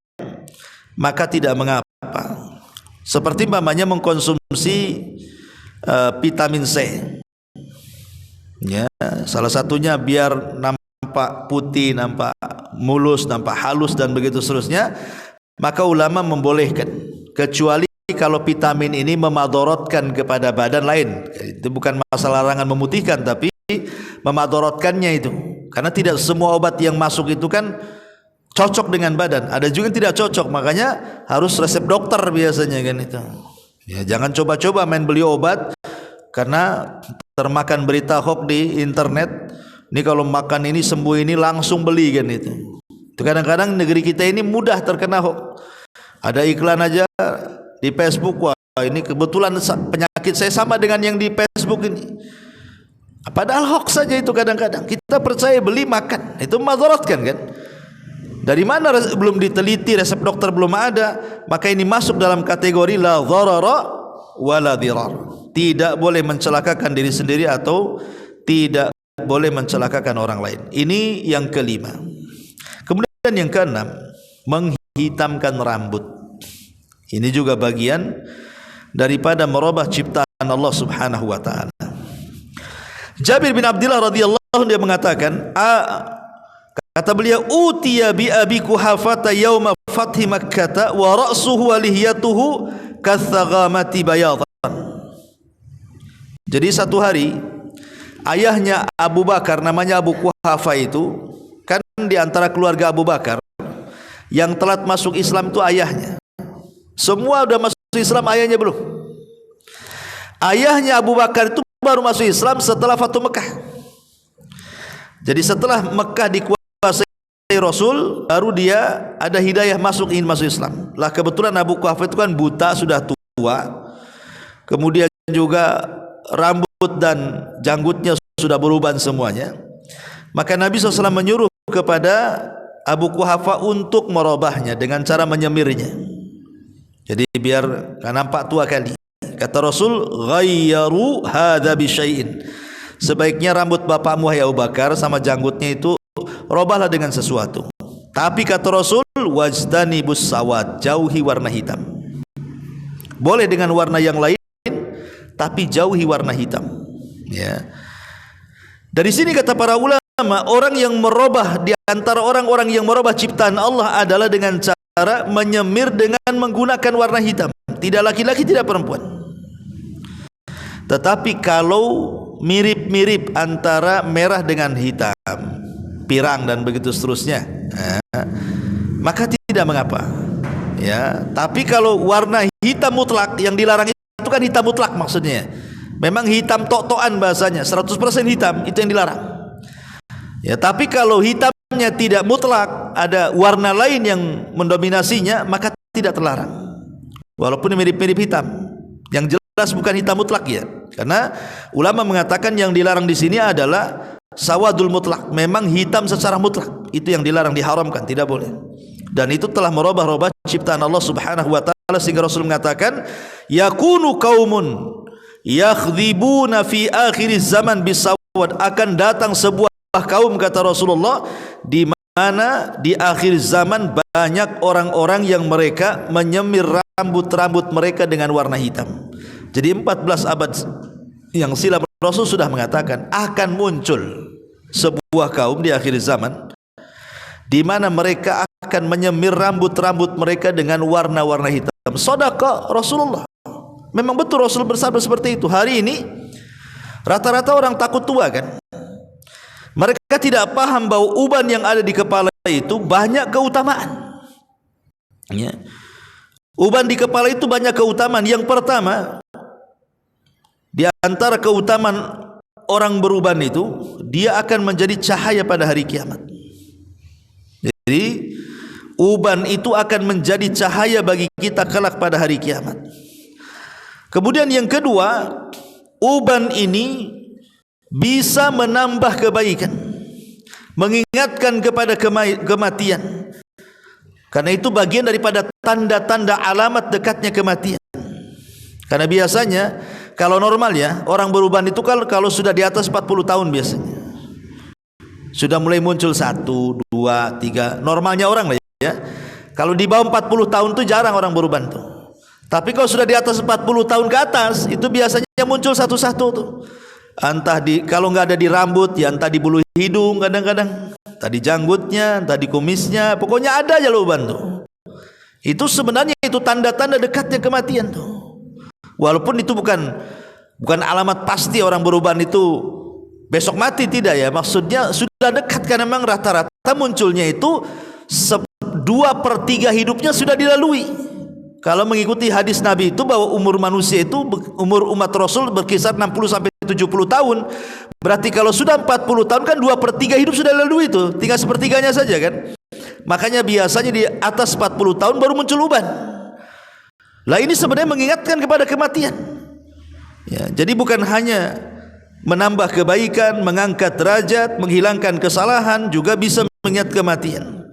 maka tidak mengapa. Seperti umpamanya mengkonsumsi vitamin C. Ya, salah satunya biar nampak putih, nampak mulus, nampak halus dan begitu seterusnya, maka ulama membolehkan, kecuali kalau vitamin ini memadorotkan kepada badan lain. Itu bukan masalah larangan memutihkan, tapi memadorotkannya itu. Karena tidak semua obat yang masuk itu kan cocok dengan badan. Ada juga yang tidak cocok, makanya harus resep dokter biasanya kan itu. Ya, jangan coba-coba main beli obat karena termakan berita hoax di internet. Ini kalau makan ini sembuh ini langsung beli kan itu. Itu kadang-kadang negeri kita ini mudah terkena hoax. Ada iklan aja di Facebook, wah ini kebetulan penyakit saya sama dengan yang di Facebook ini. Padahal hoax saja itu kadang-kadang. Kita percaya beli makan, itu madaratkan kan. Dari mana belum diteliti, resep dokter belum ada, maka ini masuk dalam kategori la dharara wala dirar. Tidak boleh mencelakakan diri sendiri atau tidak boleh mencelakakan orang lain. Ini yang kelima. Kemudian yang keenam, menghitamkan rambut. Ini juga bagian daripada merubah ciptaan Allah Subhanahu wa taala. Jabir bin Abdullah radhiyallahu anhu dia mengatakan, kata beliau, utiya bi Abi Quhafata yauma fathi Makkah wa ra'suhu wa lihiyatuhu kathaghamati bayadan. Jadi satu hari ayahnya Abu Bakar, namanya Abu Quhafa, itu kan di antara keluarga Abu Bakar yang telat masuk Islam itu ayahnya. Semua udah masuk Islam, ayahnya belum. Ayahnya Abu Bakar itu baru masuk Islam setelah Fatu Mekah. Jadi setelah Mekah dikuasai Rasul, baru dia ada hidayah ingin masuk Islam. Lah kebetulan Abu Quhafa itu kan buta, sudah tua. Kemudian juga rambut dan janggutnya sudah beruban semuanya. Maka Nabi SAW menyuruh kepada Abu Quhafa untuk merubahnya dengan cara menyemirnya. Jadi biar nampak tua kali. Kata Rasul, ghayyaru hadza bi syai'in. Sebaiknya rambut bapakmu hai Abu Bakar sama janggutnya itu robahlah dengan sesuatu. Tapi kata Rasul, wajtanibus sawad, jauhi warna hitam. Boleh dengan warna yang lain, tapi jauhi warna hitam. Ya. Dari sini kata para ulama, orang yang merubah, di antara orang-orang yang merubah ciptaan Allah adalah dengan cara menyemir dengan menggunakan warna hitam. Tidak laki-laki, tidak perempuan. Tetapi kalau mirip-mirip antara merah dengan hitam, pirang dan begitu seterusnya, maka tidak mengapa. Ya, tapi kalau warna hitam mutlak, yang dilarang itu kan hitam mutlak maksudnya. Memang hitam tok-tokan bahasanya, 100% hitam itu yang dilarang. Ya, tapi kalau hitam hitamnya tidak mutlak, ada warna lain yang mendominasinya, maka tidak terlarang. Walaupun mirip-mirip hitam, yang jelas bukan hitam mutlak ya. Karena ulama mengatakan yang dilarang di sini adalah sawadul mutlak, memang hitam secara mutlak, itu yang dilarang, diharamkan, tidak boleh. Dan itu telah merubah-rubah ciptaan Allah Subhanahu wa taala, sehingga Rasul mengatakan yakunu qaumun yakhdhibuna fi akhir zaman bisawad, akan datang sebuah kaum, kata Rasulullah, di mana di akhir zaman banyak orang-orang yang mereka menyemir rambut-rambut mereka dengan warna hitam. Jadi 14 abad yang silam Rasul sudah mengatakan akan muncul sebuah kaum di akhir zaman di mana mereka akan menyemir rambut-rambut mereka dengan warna-warna hitam. Shadaqah Rasulullah. Memang betul Rasul bersabda seperti itu. Hari ini rata-rata orang takut tua kan. Mereka tidak paham bahwa uban yang ada di kepala itu banyak keutamaan. Ya. Uban di kepala itu banyak keutamaan. Yang pertama, di antara keutamaan orang beruban itu, dia akan menjadi cahaya pada hari kiamat. Jadi uban itu akan menjadi cahaya bagi kita kelak pada hari kiamat. Kemudian yang kedua, uban ini bisa menambah kebaikan, mengingatkan kepada kematian. Karena itu bagian daripada tanda-tanda alamat dekatnya kematian. Karena biasanya kalau normal ya, orang beruban itu kalau sudah di atas 40 tahun biasanya sudah mulai muncul 1, 2, 3. Normalnya orang lah ya. Kalau di bawah 40 tahun itu jarang orang beruban tuh. Tapi kalau sudah di atas 40 tahun ke atas, itu biasanya muncul satu-satu tuh. Entah kalau nggak ada di rambut ya, entah di bulu hidung kadang-kadang, entah di janggutnya, entah di kumisnya, pokoknya ada aja uban tuh. Itu sebenarnya itu tanda-tanda dekatnya kematian tuh. Walaupun itu bukan alamat pasti orang beruban itu besok mati, tidak ya. Maksudnya sudah dekat, karena memang rata-rata munculnya itu 2/3 hidupnya sudah dilalui. Kalau mengikuti hadis Nabi itu bahwa umur manusia itu, umur umat Rasul berkisar 60 sampai 70 tahun. Berarti kalau sudah 40 tahun kan 2/3 hidup sudah dilalui itu, tinggal 1/3-nya saja kan. Makanya biasanya di atas 40 tahun baru muncul uban. Lah ini sebenarnya mengingatkan kepada kematian. Ya, jadi bukan hanya menambah kebaikan, mengangkat derajat, menghilangkan kesalahan, juga bisa mengingat kematian.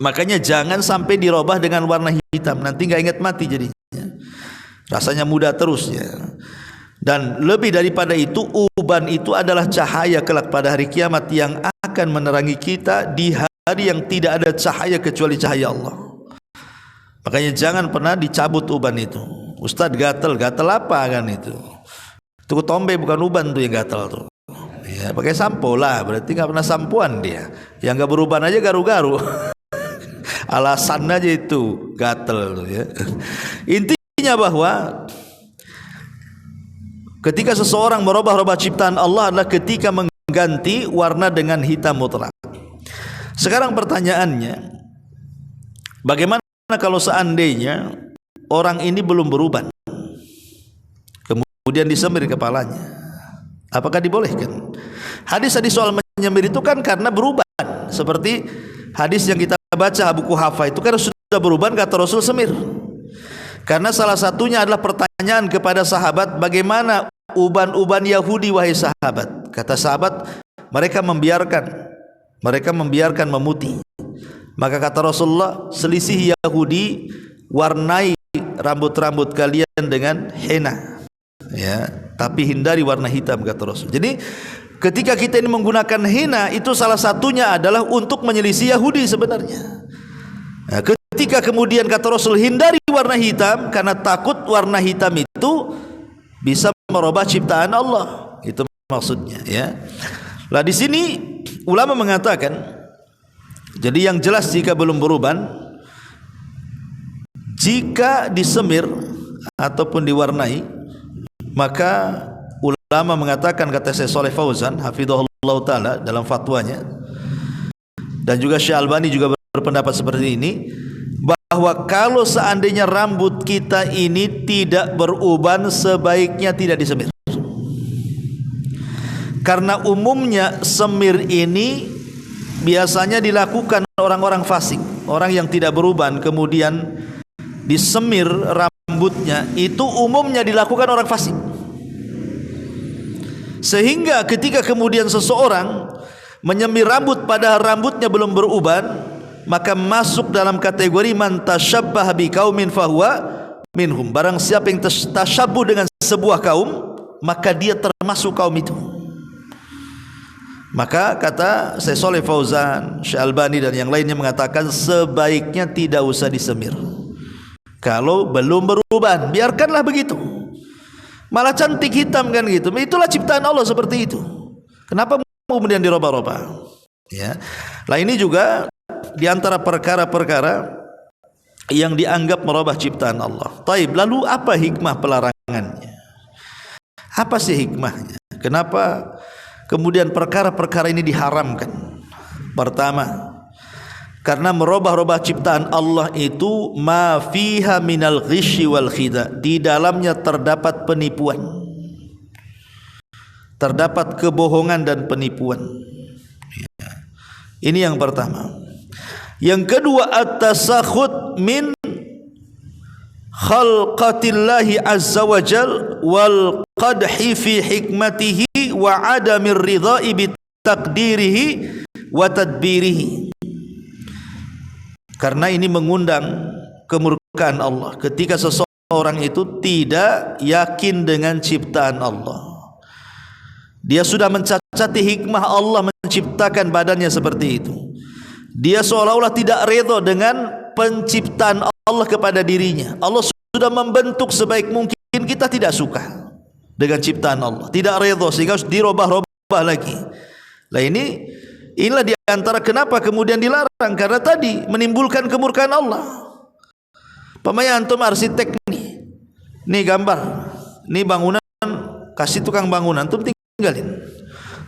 Makanya jangan sampai dirubah dengan warna hitam, nanti nggak ingat mati jadinya. Rasanya muda terus ya. Dan lebih daripada itu, uban itu adalah cahaya kelak pada hari kiamat yang akan menerangi kita di hari yang tidak ada cahaya kecuali cahaya Allah. Makanya jangan pernah dicabut uban itu. Ustadz gatel apa kan itu? Itu tombe bukan uban tuh yang gatel tuh. Ya, pakai sampo lah, berarti nggak pernah sampuan dia. Yang nggak beruban aja garu-garu. Alasan aja itu gatel tuh ya. Intinya bahwa ketika seseorang merubah-rubah ciptaan Allah adalah ketika mengganti warna dengan hitam mutlak. Sekarang pertanyaannya, bagaimana kalau seandainya orang ini belum beruban, kemudian disemir kepalanya, apakah dibolehkan? Hadis-hadis soal menyemir itu kan karena beruban, seperti hadis yang kita baca Abu Quhafa itu kan sudah beruban, kata Rasul semir. Karena salah satunya adalah pertanyaan kepada sahabat, bagaimana uban-uban Yahudi wahai sahabat? Kata sahabat, mereka membiarkan memutih. Maka kata Rasulullah, selisih Yahudi, warnai rambut-rambut kalian dengan henna, ya, tapi hindari warna hitam, kata Rasul. Jadi ketika kita ini menggunakan henna, itu salah satunya adalah untuk menyelisih Yahudi sebenarnya. Nah, ketika kemudian kata Rasul hindari warna hitam, karena takut warna hitam itu bisa merubah ciptaan Allah, itu maksudnya ya. Lah di sini ulama mengatakan, jadi yang jelas jika belum beruban, jika disemir ataupun diwarnai, maka ulama mengatakan, kata Syekh Shalih Fauzan hafizahullah taala dalam fatwanya, dan juga Syekh Albani juga berpendapat seperti ini, bahwa kalau seandainya rambut kita ini tidak beruban, sebaiknya tidak disemir. Karena umumnya semir ini biasanya dilakukan orang-orang fasik, orang yang tidak beruban, kemudian disemir rambutnya, itu umumnya dilakukan orang fasik. Sehingga ketika kemudian seseorang menyemir rambut padahal rambutnya belum beruban, maka masuk dalam kategori man tasyabbaha biqaumin fahuwa minhum. Barang siapa yang tasyabbuh dengan sebuah kaum, maka dia termasuk kaum itu. Maka kata Syekh Shalih Fauzan, Syekh Albani dan yang lainnya mengatakan sebaiknya tidak usah disemir. Kalau belum beruban, biarkanlah begitu. Malah cantik hitam kan gitu. Itulah ciptaan Allah seperti itu. Kenapa kemudian dirubah-rubah? Ya. Lah ini juga di antara perkara-perkara yang dianggap merubah ciptaan Allah. Taib, lalu apa hikmah pelarangannya? Apa sih hikmahnya? Kenapa kemudian perkara-perkara ini diharamkan? Pertama, karena merubah-rubah ciptaan Allah itu ma fiha minal ghisyi wal khida, di dalamnya terdapat penipuan, terdapat kebohongan dan penipuan. Ini yang pertama. Yang kedua, at-tasakhut min khalqatillahi azza wa jal wal qadhi fi hikmatihi wa adamir ridha'i bi taqdirihi wa tadbirihi. Karena ini mengundang kemurkaan Allah ketika seseorang itu tidak yakin dengan ciptaan Allah. Dia sudah mencacati hikmah Allah menciptakan badannya seperti itu. Dia seolah-olah tidak redha dengan penciptaan Allah kepada dirinya. Allah sudah membentuk sebaik mungkin, kita tidak suka dengan ciptaan Allah, tidak redha, sehingga harus dirubah-rubah lagi. Nah inilah di antara kenapa kemudian dilarang, karena tadi menimbulkan kemurkaan Allah. Pamaya antum arsitek nih gambar, nih bangunan, kasih tukang bangunan, antum tinggalin.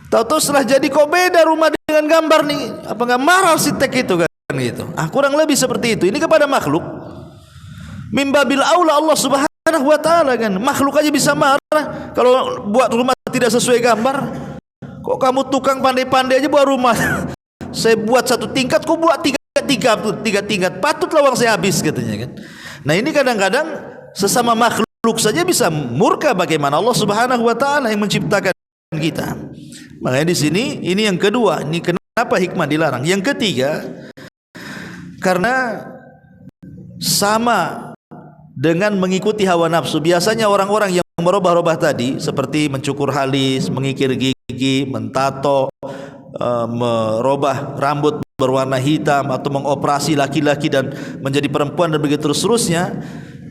Tahu-tahu setelah jadi kok beda rumah dengan gambar nih, apa enggak marah arsitek itu kan gitu. Kurang lebih seperti itu. Ini kepada makhluk. Mimbabil aula Allah Subhanahu wa taala kan. Makhluk aja bisa marah kalau buat rumah tidak sesuai gambar. Kok kamu tukang pandai-pandai aja buat rumah. Saya buat 1 tingkat, kok buat 3 tingkat. Patutlah uang saya habis katanya kan. Nah, ini kadang-kadang sesama makhluk saja bisa murka, bagaimana Allah Subhanahu wa taala yang menciptakan kita. Makanya di sini ini yang kedua, ini kenapa hikmah dilarang. Yang ketiga, karena sama dengan mengikuti hawa nafsu. Biasanya orang-orang yang merubah-rubah tadi seperti mencukur halis, mengikir gigi, mentato, merubah rambut berwarna hitam, atau mengoperasi laki-laki dan menjadi perempuan dan begitu seterusnya,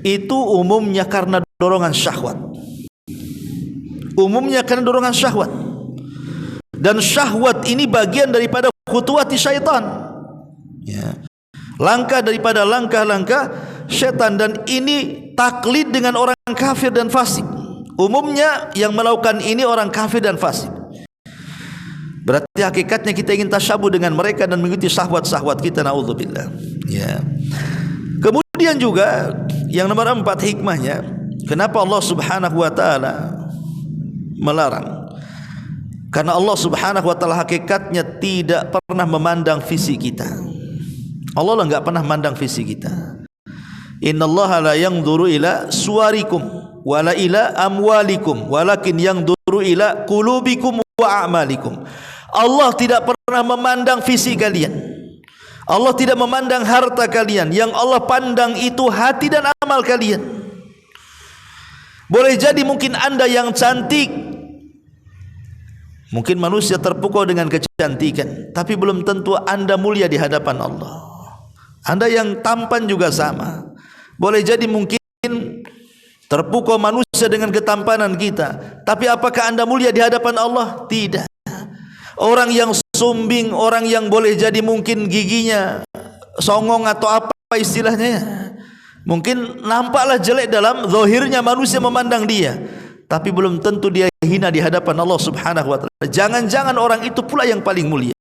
itu umumnya karena dorongan syahwat. Umumnya karena dorongan syahwat. Dan syahwat ini bagian daripada khutuwati syaitan, ya. Langkah daripada langkah-langkah syaitan, dan ini taklid dengan orang kafir dan fasik. Umumnya yang melakukan ini orang kafir dan fasik. Berarti hakikatnya kita ingin tasyabuh dengan mereka dan mengikuti syahwat-syahwat kita, naudzubillah. Ya. Kemudian juga yang nomor 4 hikmahnya, kenapa Allah Subhanahu wa taala melarang? Karena Allah Subhanahu wa taala hakikatnya tidak pernah memandang fisik kita. Allah enggak pernah memandang fisik kita. Innallaha la yanzuru ila suwarikum wala ila amwalikum walakin yanzuru ila qulubikum wa a'malikum. Allah tidak pernah memandang fisik kalian. Allah tidak memandang harta kalian. Yang Allah pandang itu hati dan amal kalian. Boleh jadi mungkin Anda yang cantik, mungkin manusia terpukau dengan kecantikan, tapi belum tentu Anda mulia di hadapan Allah. Anda yang tampan juga sama. Boleh jadi mungkin terpukau manusia dengan ketampanan kita, tapi apakah Anda mulia di hadapan Allah? Tidak. Orang yang sumbing, orang yang boleh jadi mungkin giginya songong atau apa istilahnya, mungkin nampaklah jelek dalam zahirnya, manusia memandang dia, tapi belum tentu dia hina di hadapan Allah Subhanahu wa taala. Jangan-jangan orang itu pula yang paling mulia.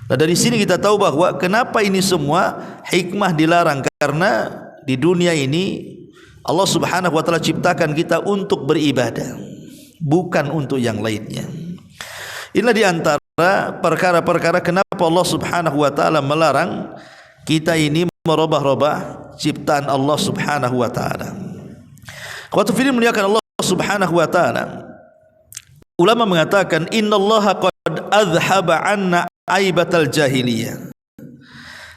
Nah, dari sini kita tahu bahwa kenapa ini semua hikmah dilarang, karena di dunia ini Allah Subhanahu wa taala ciptakan kita untuk beribadah, bukan untuk yang lainnya. Inilah di antara perkara-perkara kenapa Allah Subhanahu wa taala melarang kita ini merubah-rubah ciptaan Allah Subhanahu wa taala. Qatu fiddin muliakan Allah Subhanahu wa taala. Ulama mengatakan innallaha qad azhaba 'anna aibatal jahiliyah.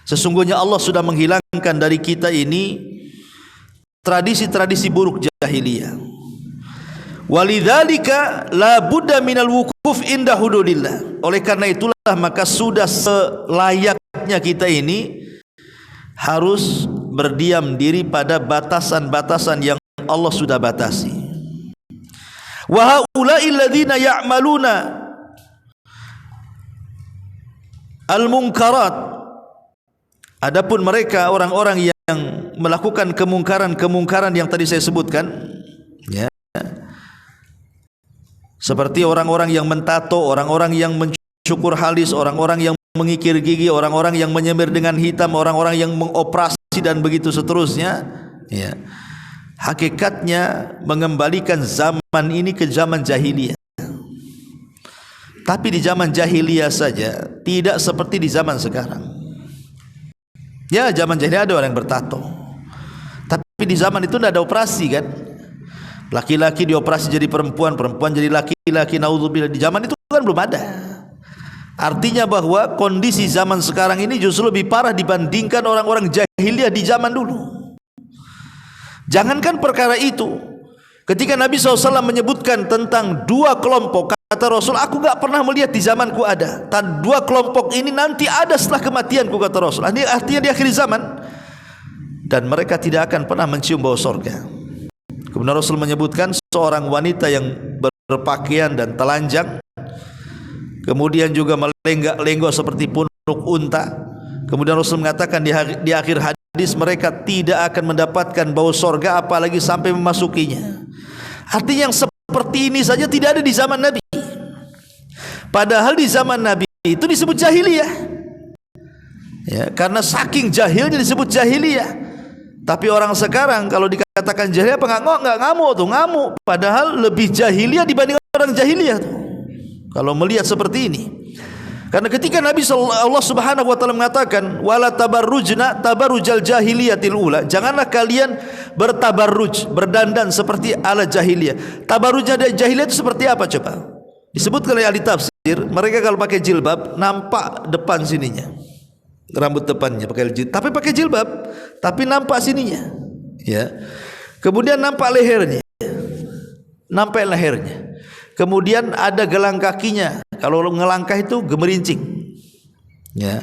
Sesungguhnya Allah sudah menghilangkan dari kita ini tradisi-tradisi buruk jahiliyah. Walidzalika la budda minal wukuf inda hududillah. Oleh karena itulah maka sudah selayaknya kita ini harus berdiam diri pada batasan-batasan yang Allah sudah batasi. Wa haula'il ladzina ya'maluna al-munkarat. Adapun mereka orang-orang yang melakukan kemungkaran-kemungkaran yang tadi saya sebutkan, ya. Seperti orang-orang yang mentato, orang-orang yang mencukur halis, orang-orang yang mengikir gigi, orang-orang yang menyemir dengan hitam, orang-orang yang mengoperasi dan begitu seterusnya, ya. Hakikatnya mengembalikan zaman ini ke zaman jahiliyah. Tapi di zaman jahiliyah saja, tidak seperti di zaman sekarang. Ya, zaman jahiliyah ada orang yang bertato. Tapi di zaman itu tidak ada operasi kan. Laki-laki dioperasi jadi perempuan, perempuan jadi laki-laki. Naudzubillah, di zaman itu kan belum ada. Artinya bahwa kondisi zaman sekarang ini justru lebih parah dibandingkan orang-orang jahiliyah di zaman dulu. Jangankan perkara itu, ketika Nabi SAW menyebutkan tentang dua kelompok, kata Rasul, aku gak pernah melihat di zamanku ada. Dua kelompok ini nanti ada setelah kematianku, kata Rasul. Ini artinya di akhir zaman. Dan mereka tidak akan pernah mencium bau surga. Kemudian Rasul menyebutkan seorang wanita yang berpakaian dan telanjang, kemudian juga melenggak-lenggok seperti punuk unta. Kemudian Rasul mengatakan di akhir hadis mereka tidak akan mendapatkan bau surga apalagi sampai memasukinya. Artinya yang seperti ini saja tidak ada di zaman Nabi. Padahal di zaman Nabi itu disebut jahiliyah. Ya, karena saking jahilnya disebut jahiliyah. Tapi orang sekarang kalau dikatakan jahiliyah apa enggak ngamuk tuh, ngamuk. Padahal lebih jahiliyah dibanding orang jahiliyah tuh. Kalau melihat seperti ini. Karena ketika Nabi Allah Subhanahu wa taala mengatakan wala tabarrujna tabarrujal jahiliyatil ula, janganlah kalian bertabarruj, berdandan seperti ala jahiliyah. Tabarrujnya dari jahiliyah itu seperti apa coba? Disebutkan oleh ahli tafsir, mereka kalau pakai jilbab nampak depan sininya. Rambut depannya pakai jilbab, tapi pakai jilbab, tapi nampak sininya. Ya. Kemudian nampak lehernya. Nampak lehernya. Kemudian ada gelang kakinya. Kalau ngelangkah itu gemerincing. Ya.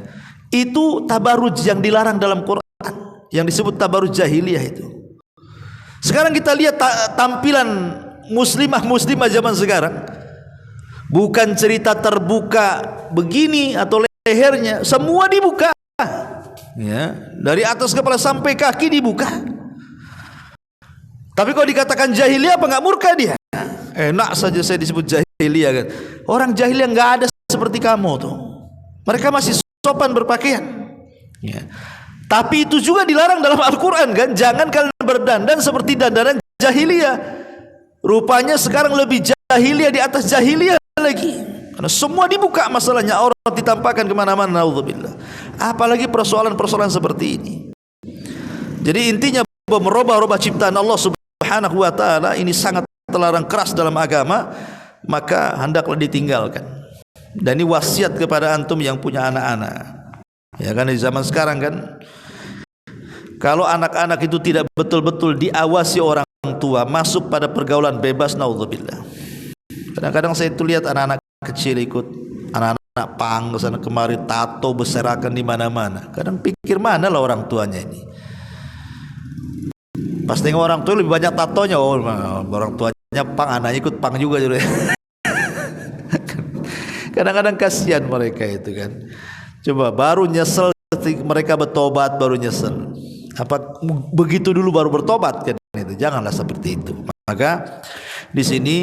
Itu tabaruj yang dilarang dalam Quran, yang disebut tabaruj jahiliyah itu. Sekarang kita lihat tampilan muslimah zaman sekarang. Bukan cerita terbuka begini atau lehernya, semua dibuka. Ya, dari atas kepala sampai kaki dibuka. Tapi kalau dikatakan jahiliyah apa enggak murka dia? Enak saja saya disebut jahiliyah kan. Orang jahiliyah enggak ada seperti kamu tuh. Mereka masih sopan berpakaian. Ya. Tapi itu juga dilarang dalam Al-Quran kan. Jangan kalian berdandan seperti dandanan jahiliyah. Rupanya sekarang lebih jahiliyah di atas jahiliyah lagi. Karena semua dibuka masalahnya, orang ditampakkan kemana-mana. Naudzubillah. Apalagi persoalan-persoalan seperti ini. Jadi intinya merubah-rubah ciptaan Allah Subhanahu wa taala ini sangat terlarang keras dalam agama, maka hendaklah ditinggalkan. Dan ini wasiat kepada antum yang punya anak-anak. Ya kan di zaman sekarang kan, kalau anak-anak itu tidak betul-betul diawasi orang tua, masuk pada pergaulan bebas, naudzubillah. Kadang-kadang saya itu lihat anak-anak kecil ikut anak-anak pang kesana kemari, tato berserakan di mana-mana. Kadang pikir mana lah orang tuanya ini. Pas tengok orang tua lebih banyak tatonya, oh orang tuanya pang, anaknya ikut pang juga. Kadang-kadang kasihan mereka itu kan. Coba baru nyesel mereka bertobat, baru nyesel. Apa begitu dulu baru bertobat kan itu? Janganlah seperti itu. Maka di sini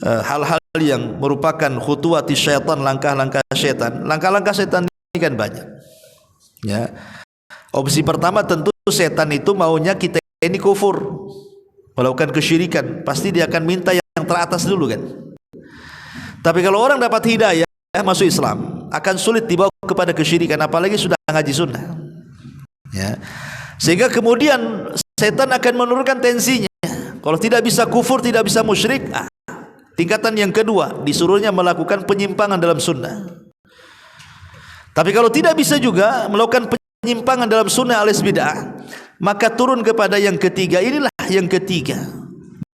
hal-hal yang merupakan khutuwati syaitan, langkah-langkah syaitan. Langkah-langkah syaitan ini kan banyak. Ya. Opsi pertama tentu setan itu maunya kita ini kufur, melakukan kesyirikan. Pasti dia akan minta yang teratas dulu kan. Tapi kalau orang dapat hidayah, masuk Islam, akan sulit dibawa kepada kesyirikan, apalagi sudah ngaji sunnah. Ya. Sehingga kemudian setan akan menurunkan tensinya. Kalau tidak bisa kufur, tidak bisa musyrik, tingkatan yang kedua, disuruhnya melakukan penyimpangan dalam sunnah. Tapi kalau tidak bisa juga melakukan penyimpangan dalam sunnah alias bid'ah, maka turun kepada yang ketiga. Inilah yang ketiga,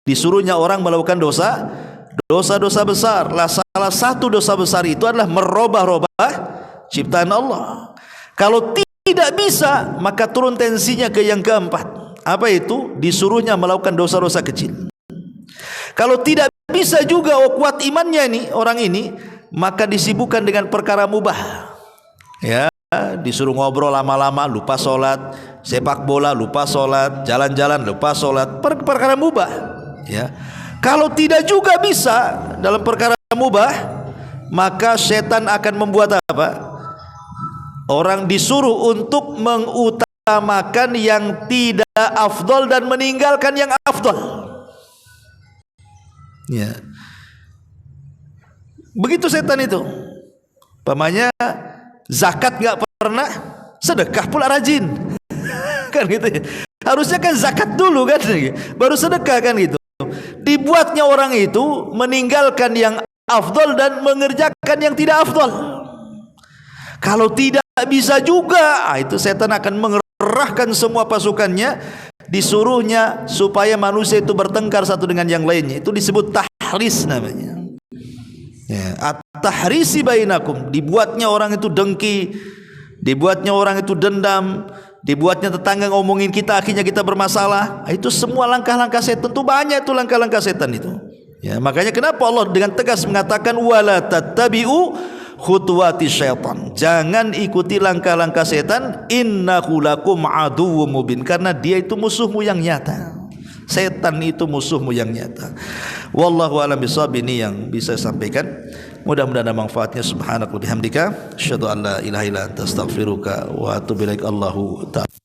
disuruhnya orang melakukan dosa-dosa besar. Salah satu dosa besar itu adalah merubah-rubah ciptaan Allah. Kalau tidak bisa, maka turun tensinya ke yang keempat. Apa itu? Disuruhnya melakukan dosa-dosa kecil. Kalau tidak bisa juga, kuat imannya ini orang ini, maka disibukkan dengan perkara mubah. Ya, disuruh ngobrol lama-lama, lupa sholat, sepak bola, lupa sholat, jalan-jalan, lupa sholat, perkara mubah. Ya, kalau tidak juga bisa dalam perkara mubah, maka setan akan membuat apa? Orang disuruh untuk mengutamakan yang tidak afdol dan meninggalkan yang afdol. Ya, begitu setan itu. Pamannya zakat nggak pernah, sedekah pula rajin, kan gitu ya. Harusnya kan zakat dulu kan, baru sedekah kan gitu. Dibuatnya orang itu meninggalkan yang afdol dan mengerjakan yang tidak afdol. Kalau tidak bisa juga, itu setan akan mengerahkan semua pasukannya, disuruhnya supaya manusia itu bertengkar satu dengan yang lainnya. Itu disebut tahris namanya. Ya, at-tahrisi bainakum, dibuatnya orang itu dengki, dibuatnya orang itu dendam, dibuatnya tetangga ngomongin kita, akhirnya kita bermasalah. Itu semua langkah-langkah setan. Tentu banyak itu langkah-langkah setan itu. Ya, makanya kenapa Allah dengan tegas mengatakan wala tattabi'u khutuwati syaitan, jangan ikuti langkah-langkah setan, innahu lakum aduwwum mubin, karena dia itu musuhmu yang nyata. Setan itu musuhmu yang nyata. Wallahu a'lam bishawab. Ini yang bisa saya sampaikan. Mudah-mudahan ada manfaatnya. Subhanaka wa bihamdika asyhadu an la ilaha illa anta astaghfiruka wa atubu ilaik. Allahu ta'ala.